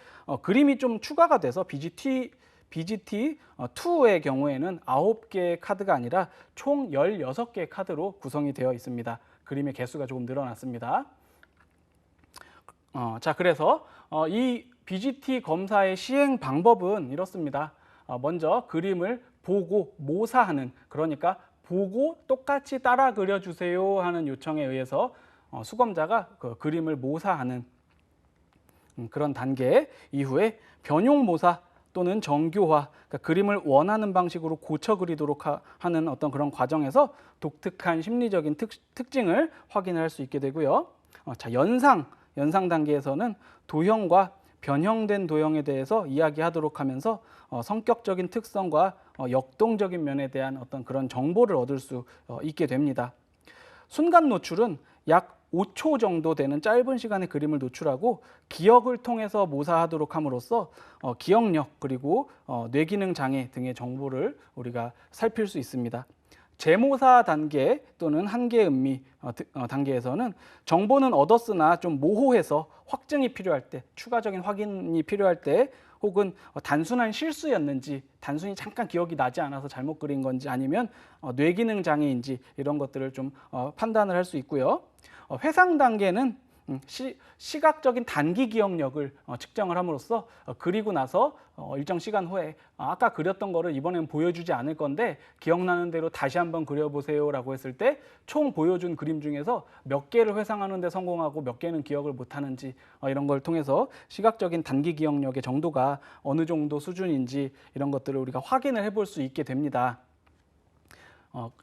그림이 좀 추가가 돼서 BGT2의 경우에는 9개의 카드가 아니라 총 16개의 카드로 구성이 되어 있습니다. 그림의 개수가 조금 늘어났습니다. 자, 그래서 이 BGT 검사의 시행 방법은 이렇습니다. 먼저 그림을 보고 모사하는, 그러니까 보고 똑같이 따라 그려주세요 하는 요청에 의해서 수검자가 그 그림을 모사하는 그런 단계 이후에 변용 모사 또는 정교화, 그러니까 그림을 원하는 방식으로 고쳐 그리도록 하는 어떤 그런 과정에서 독특한 심리적인 특징을 확인할 수 있게 되고요. 자, 연상 단계에서는 도형과 변형된 도형에 대해서 이야기하도록 하면서 성격적인 특성과 역동적인 면에 대한 어떤 그런 정보를 얻을 수 있게 됩니다. 순간 노출은 약 5초 정도 되는 짧은 시간의 그림을 노출하고 기억을 통해서 모사하도록 함으로써 기억력 그리고 뇌기능 장애 등의 정보를 우리가 살필 수 있습니다. 재모사 단계 또는 한계음미 단계에서는 정보는 얻었으나 좀 모호해서 확증이 필요할 때, 추가적인 확인이 필요할 때, 혹은 단순한 실수였는지, 단순히 잠깐 기억이 나지 않아서 잘못 그린 건지, 아니면 뇌기능 장애인지 이런 것들을 좀 판단을 할 수 있고요. 회상 단계는 시각적인 단기 기억력을 측정을 함으로써 그리고 나서 일정 시간 후에 아까 그렸던 거를 이번엔 보여주지 않을 건데 기억나는 대로 다시 한번 그려보세요 라고 했을 때 총 보여준 그림 중에서 몇 개를 회상하는 데 성공하고 몇 개는 기억을 못하는지 이런 걸 통해서 시각적인 단기 기억력의 정도가 어느 정도 수준인지 이런 것들을 우리가 확인을 해볼 수 있게 됩니다.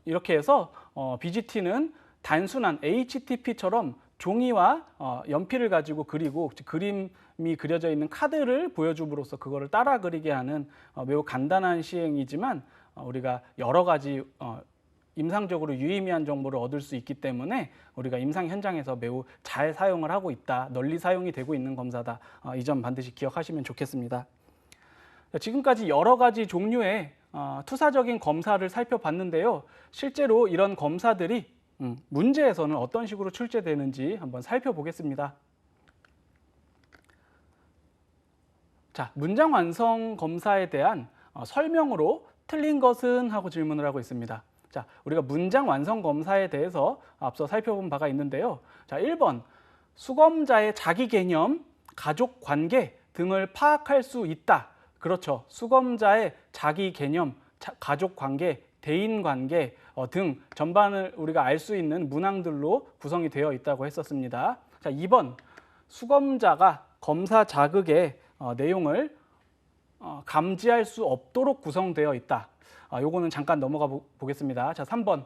이렇게 해서 BGT는 단순한 HTP처럼 종이와 연필을 가지고 그리고 그림이 그려져 있는 카드를 보여줌으로써 그거를 따라 그리게 하는 매우 간단한 시행이지만 우리가 여러 가지 임상적으로 유의미한 정보를 얻을 수 있기 때문에 우리가 임상 현장에서 매우 잘 사용을 하고 있다, 널리 사용이 되고 있는 검사다. 이 점 반드시 기억하시면 좋겠습니다. 지금까지 여러 가지 종류의 투사적인 검사를 살펴봤는데요. 실제로 이런 검사들이 문제에서는 어떤 식으로 출제되는지 한번 살펴보겠습니다. 자, 문장 완성 검사에 대한 설명으로 틀린 것은 하고 질문을 하고 있습니다. 자, 우리가 문장 완성 검사에 대해서 앞서 살펴본 바가 있는데요. 자, 1번 수검자의 자기 개념, 가족 관계 등을 파악할 수 있다. 그렇죠. 수검자의 자기 개념, 가족 관계, 대인 관계 등 전반을 우리가 알 수 있는 문항들로 구성이 되어 있다고 했었습니다. 자, 2번 수검자가 검사 자극의 내용을 감지할 수 없도록 구성되어 있다. 요거는 잠깐 넘어가 보겠습니다. 자, 3번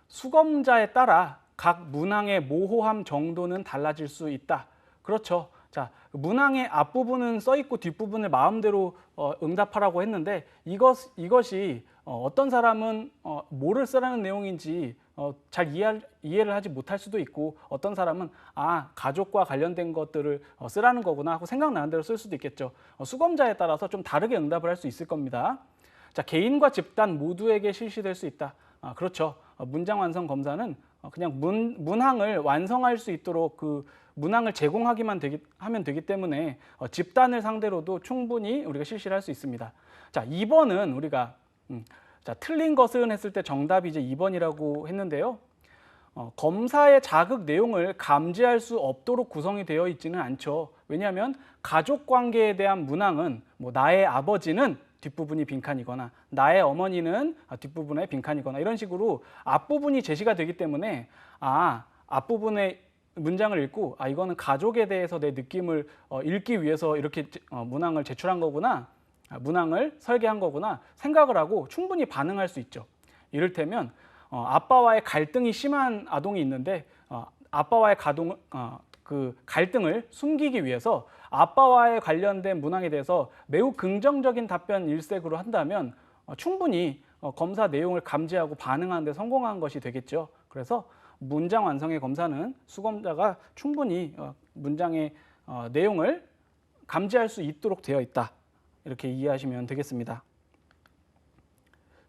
수검자에 따라 각 문항의 모호함 정도는 달라질 수 있다. 그렇죠. 자, 문항의 앞부분은 써 있고 뒷부분을 마음대로 응답하라고 했는데 이것이 어떤 사람은 뭐를 쓰라는 내용인지 잘 이해를 하지 못할 수도 있고 어떤 사람은 가족과 관련된 것들을 쓰라는 거구나 하고 생각나는 대로 쓸 수도 있겠죠. 수검자에 따라서 좀 다르게 응답을 할 수 있을 겁니다. 자, 개인과 집단 모두에게 실시될 수 있다. 그렇죠. 문장 완성 검사는 그냥 문항을 완성할 수 있도록 그 문항을 제공하기만 하면 되기 때문에 집단을 상대로도 충분히 우리가 실시를 할 수 있습니다. 자, 2번은 우리가 자, 틀린 것은 했을 때 정답이 이제 2번이라고 했는데요. 검사의 자극 내용을 감지할 수 없도록 구성이 되어 있지는 않죠. 왜냐하면 가족 관계에 대한 문항은 나의 아버지는 뒷부분이 빈칸이거나 나의 어머니는 뒷부분에 빈칸이거나 이런 식으로 앞부분이 제시가 되기 때문에 앞부분에 문장을 읽고 이거는 가족에 대해서 내 느낌을 읽기 위해서 이렇게 문항을 제출한 거구나, 문항을 설계한 거구나 생각을 하고 충분히 반응할 수 있죠. 이를테면 아빠와의 갈등이 심한 아동이 있는데 아빠와의 그 갈등을 숨기기 위해서 아빠와의 관련된 문항에 대해서 매우 긍정적인 답변 일색으로 한다면 충분히 검사 내용을 감지하고 반응하는 데 성공한 것이 되겠죠. 그래서 문장 완성의 검사는 수검자가 충분히 문장의 내용을 감지할 수 있도록 되어 있다. 이렇게 이해하시면 되겠습니다.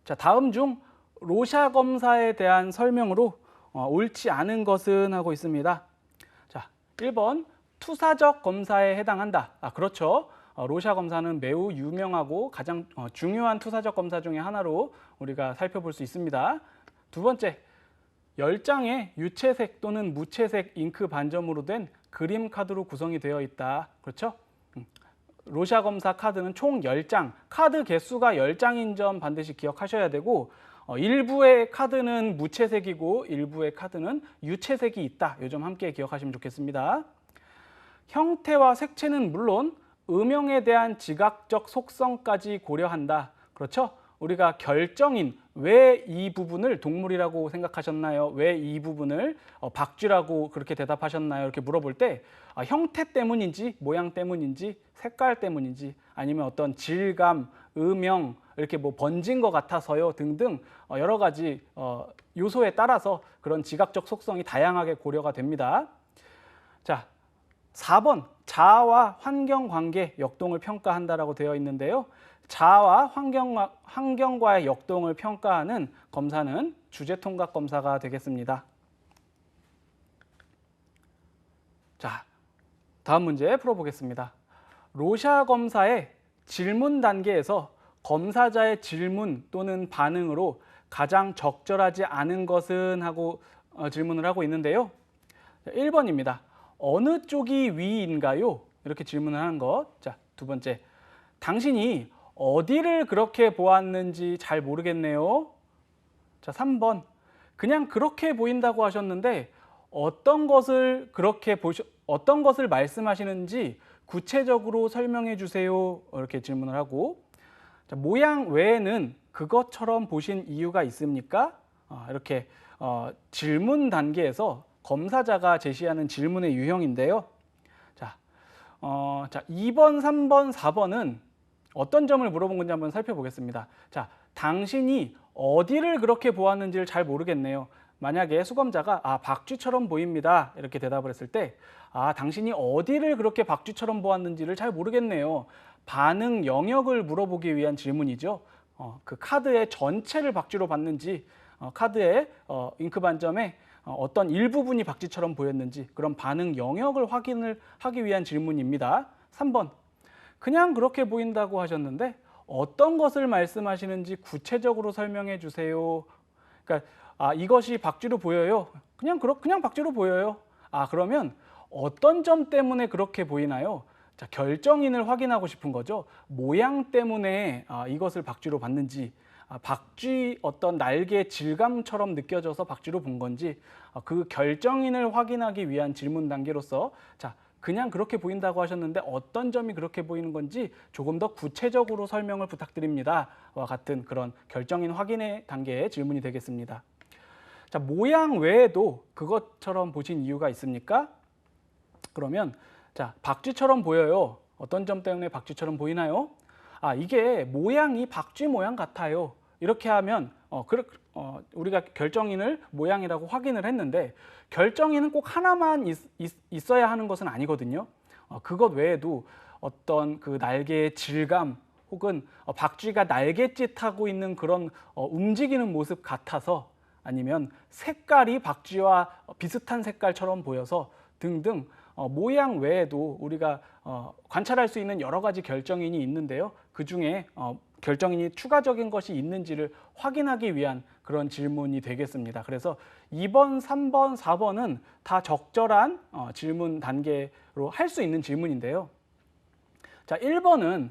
자, 다음 중 로샤 검사에 대한 설명으로 옳지 않은 것은 하고 있습니다. 자, 1번 투사적 검사에 해당한다. 그렇죠. 로샤 검사는 매우 유명하고 가장 중요한 투사적 검사 중에 하나로 우리가 살펴볼 수 있습니다. 두 번째, 10장의 유채색 또는 무채색 잉크 반점으로 된 그림 카드로 구성이 되어 있다. 그렇죠? 로샤 검사 카드는 총 10장, 카드 개수가 10장인 점 반드시 기억하셔야 되고 일부의 카드는 무채색이고 일부의 카드는 유채색이 있다. 이 점 함께 기억하시면 좋겠습니다. 형태와 색채는 물론 음영에 대한 지각적 속성까지 고려한다. 그렇죠? 우리가 결정인 왜 이 부분을 동물이라고 생각하셨나요? 왜 이 부분을 박쥐라고 그렇게 대답하셨나요? 이렇게 물어볼 때 형태 때문인지 모양 때문인지 색깔 때문인지 아니면 어떤 질감, 음영, 이렇게 번진 것 같아서요 등등 여러 가지 요소에 따라서 그런 지각적 속성이 다양하게 고려가 됩니다. 자, 4번 자아와 환경 관계 역동을 평가한다라고 되어 있는데요. 자아와 환경과의 역동을 평가하는 검사는 주제통각 검사가 되겠습니다. 자, 다음 문제 풀어보겠습니다. 로샤 검사의 질문 단계에서 검사자의 질문 또는 반응으로 가장 적절하지 않은 것은 하고 질문을 하고 있는데요. 1번입니다. 어느 쪽이 위인가요? 이렇게 질문을 하는 것. 자, 두 번째. 당신이 어디를 그렇게 보았는지 잘 모르겠네요. 자, 3번. 그냥 그렇게 보인다고 하셨는데 어떤 것을 말씀하시는지 구체적으로 설명해 주세요. 이렇게 질문을 하고, 자, 모양 외에는 그것처럼 보신 이유가 있습니까? 이렇게 질문 단계에서 검사자가 제시하는 질문의 유형인데요. 자, 2번, 3번, 4번은 어떤 점을 물어본 건지 한번 살펴보겠습니다. 자, 당신이 어디를 그렇게 보았는지를 잘 모르겠네요. 만약에 수검자가 박쥐처럼 보입니다. 이렇게 대답을 했을 때 당신이 어디를 그렇게 박쥐처럼 보았는지를 잘 모르겠네요. 반응 영역을 물어보기 위한 질문이죠. 그 카드의 전체를 박쥐로 봤는지, 카드의 잉크 반점에 어떤 일부분이 박쥐처럼 보였는지 그런 반응 영역을 확인을 하기 위한 질문입니다. 3번. 그냥 그렇게 보인다고 하셨는데 어떤 것을 말씀하시는지 구체적으로 설명해 주세요. 그러니까 이것이 박쥐로 보여요. 그냥 박쥐로 보여요. 그러면 어떤 점 때문에 그렇게 보이나요? 자, 결정인을 확인하고 싶은 거죠. 모양 때문에 이것을 박쥐로 봤는지, 박쥐 어떤 날개의 질감처럼 느껴져서 박쥐로 본 건지, 그 결정인을 확인하기 위한 질문 단계로서, 자, 그냥 그렇게 보인다고 하셨는데 어떤 점이 그렇게 보이는 건지 조금 더 구체적으로 설명을 부탁드립니다. 와 같은 그런 결정인 확인의 단계의 질문이 되겠습니다. 자, 모양 외에도 그것처럼 보신 이유가 있습니까? 그러면 자, 박쥐처럼 보여요. 어떤 점 때문에 박쥐처럼 보이나요? 이게 모양이 박쥐 모양 같아요. 이렇게 하면 우리가 결정인을 모양이라고 확인을 했는데 결정인은 꼭 하나만 있어야 하는 것은 아니거든요. 그것 외에도 어떤 그 날개의 질감 혹은 박쥐가 날갯짓하고 있는 그런 움직이는 모습 같아서, 아니면 색깔이 박쥐와 비슷한 색깔처럼 보여서 등등 모양 외에도 우리가 관찰할 수 있는 여러 가지 결정인이 있는데요. 그 중에 결정인이 추가적인 것이 있는지를 확인하기 위한 그런 질문이 되겠습니다. 그래서 2번, 3번, 4번은 다 적절한 질문 단계로 할 수 있는 질문인데요. 자, 1번은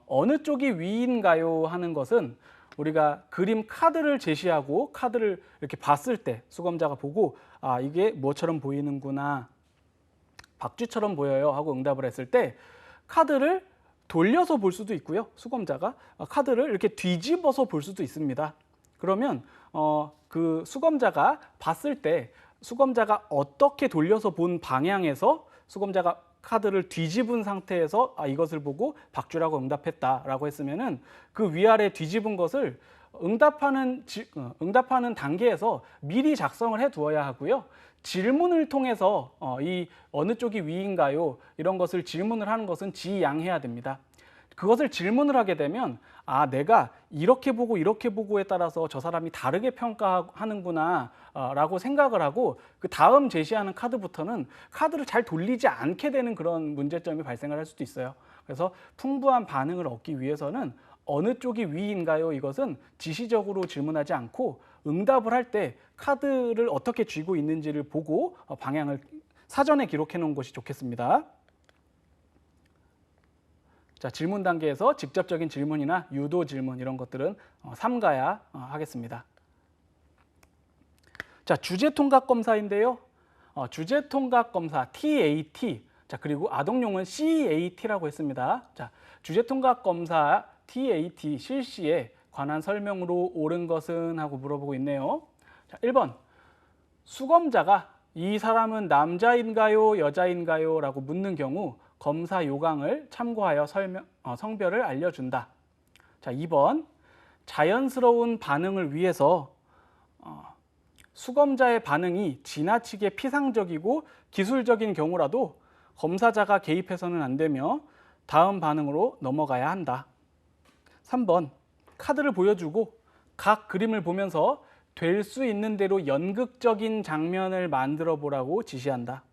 어느 쪽이 위인가요? 하는 것은 우리가 그림 카드를 제시하고 카드를 이렇게 봤을 때 수검자가 보고 이게 뭐처럼 보이는구나, 박쥐처럼 보여요 하고 응답을 했을 때 카드를 돌려서 볼 수도 있고요. 수검자가 카드를 이렇게 뒤집어서 볼 수도 있습니다. 그러면 그 수검자가 봤을 때 수검자가 어떻게 돌려서 본 방향에서 수검자가 카드를 뒤집은 상태에서 이것을 보고 박쥐라고 응답했다라고 했으면은 그 위아래 뒤집은 것을 응답하는 단계에서 미리 작성을 해 두어야 하고요. 질문을 통해서 이 어느 쪽이 위인가요? 이런 것을 질문을 하는 것은 지양해야 됩니다. 그것을 질문을 하게 되면 내가 이렇게 보고 이렇게 보고에 따라서 저 사람이 다르게 평가하는구나 라고 생각을 하고 그 다음 제시하는 카드부터는 카드를 잘 돌리지 않게 되는 그런 문제점이 발생을 할 수도 있어요. 그래서 풍부한 반응을 얻기 위해서는 어느 쪽이 위인가요? 이것은 지시적으로 질문하지 않고 응답을 할 때 카드를 어떻게 쥐고 있는지를 보고 방향을 사전에 기록해 놓은 것이 좋겠습니다. 자, 질문 단계에서 직접적인 질문이나 유도 질문 이런 것들은 삼가야 하겠습니다. 자, 주제통각 검사인데요. 주제통각 검사 TAT, 자, 그리고 아동용은 CAT라고 했습니다. 자, 주제통각 검사 TAT 실시에 관한 설명으로 옳은 것은 하고 물어보고 있네요. 자, 1번. 수검자가 이 사람은 남자인가요, 여자인가요? 라고 묻는 경우 검사 요강을 참고하여 성별을 알려준다. 자, 2번. 자연스러운 반응을 위해서 수검자의 반응이 지나치게 피상적이고 기술적인 경우라도 검사자가 개입해서는 안 되며 다음 반응으로 넘어가야 한다. 3번 카드를 보여주고 각 그림을 보면서 될 수 있는 대로 연극적인 장면을 만들어 보라고 지시한다.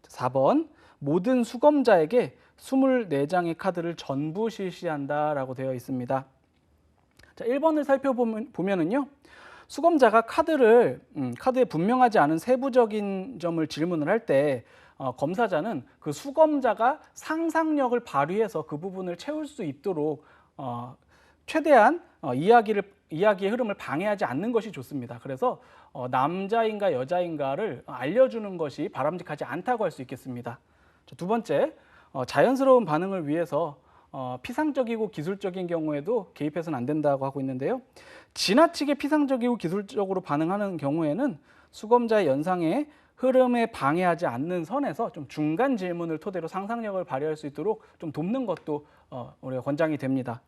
4번 모든 수검자에게 24장의 카드를 전부 실시한다라고 되어 있습니다. 자, 1번을 살펴보면은요. 수검자가 카드에 분명하지 않은 세부적인 점을 질문을 할 때 검사자는 그 수검자가 상상력을 발휘해서 그 부분을 채울 수 있도록 최대한 이야기의 흐름을 방해하지 않는 것이 좋습니다. 그래서 남자인가 여자인가를 알려주는 것이 바람직하지 않다고 할 수 있겠습니다. 두 번째, 자연스러운 반응을 위해서 피상적이고 기술적인 경우에도 개입해서는 안 된다고 하고 있는데요. 지나치게 피상적이고 기술적으로 반응하는 경우에는 수검자의 연상의 흐름에 방해하지 않는 선에서 좀 중간 질문을 토대로 상상력을 발휘할 수 있도록 좀 돕는 것도 우리가 권장이 됩니다.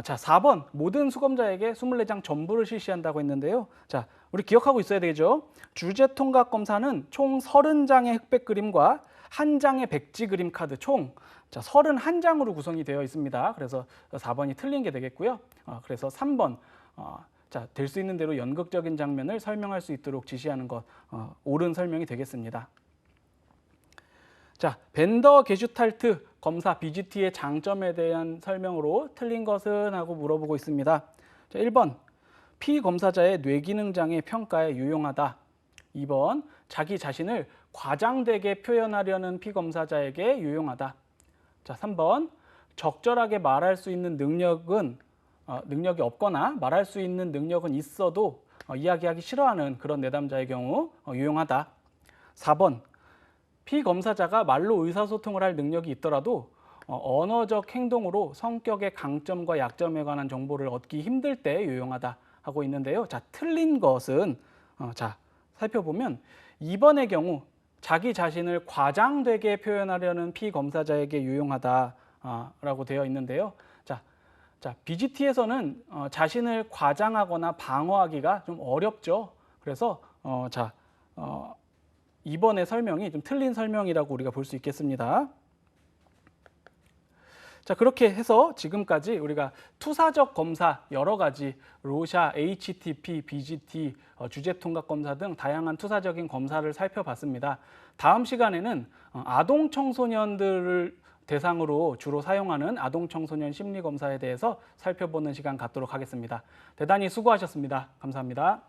자, 4번 모든 수검자에게 24장 전부를 실시한다고 했는데요. 자, 우리 기억하고 있어야 되죠. 주제 통각 검사는 총 30장의 흑백 그림과 1장의 백지 그림 카드 총 31장으로 구성이 되어 있습니다. 그래서 4번이 틀린 게 되겠고요. 그래서 3번 될 수 있는 대로 연극적인 장면을 설명할 수 있도록 지시하는 것 옳은 설명이 되겠습니다. 자, 벤더 게슈탈트 검사 BGT의 장점에 대한 설명으로 틀린 것은 하고 물어보고 있습니다. 자, 1번 피검사자의 뇌기능장애 평가에 유용하다. 2번 자기 자신을 과장되게 표현하려는 피검사자에게 유용하다. 자, 3번 적절하게 말할 수 있는 능력이 없거나 말할 수 있는 능력은 있어도 이야기하기 싫어하는 그런 내담자의 경우 유용하다. 4번 피검사자가 말로 의사소통을 할 능력이 있더라도 언어적 행동으로 성격의 강점과 약점에 관한 정보를 얻기 힘들 때 유용하다 하고 있는데요. 자, 틀린 것은 살펴보면 2번의 경우 자기 자신을 과장되게 표현하려는 피검사자에게 유용하다라고 되어 있는데요. 자, BGT에서는 자신을 과장하거나 방어하기가 좀 어렵죠. 그래서 2번의 설명이 좀 틀린 설명이라고 우리가 볼 수 있겠습니다. 자, 그렇게 해서 지금까지 우리가 투사적 검사 여러 가지 로샤, HTP, BGT, 주제통각 검사 등 다양한 투사적인 검사를 살펴봤습니다. 다음 시간에는 아동 청소년들을 대상으로 주로 사용하는 아동 청소년 심리 검사에 대해서 살펴보는 시간 갖도록 하겠습니다. 대단히 수고하셨습니다. 감사합니다.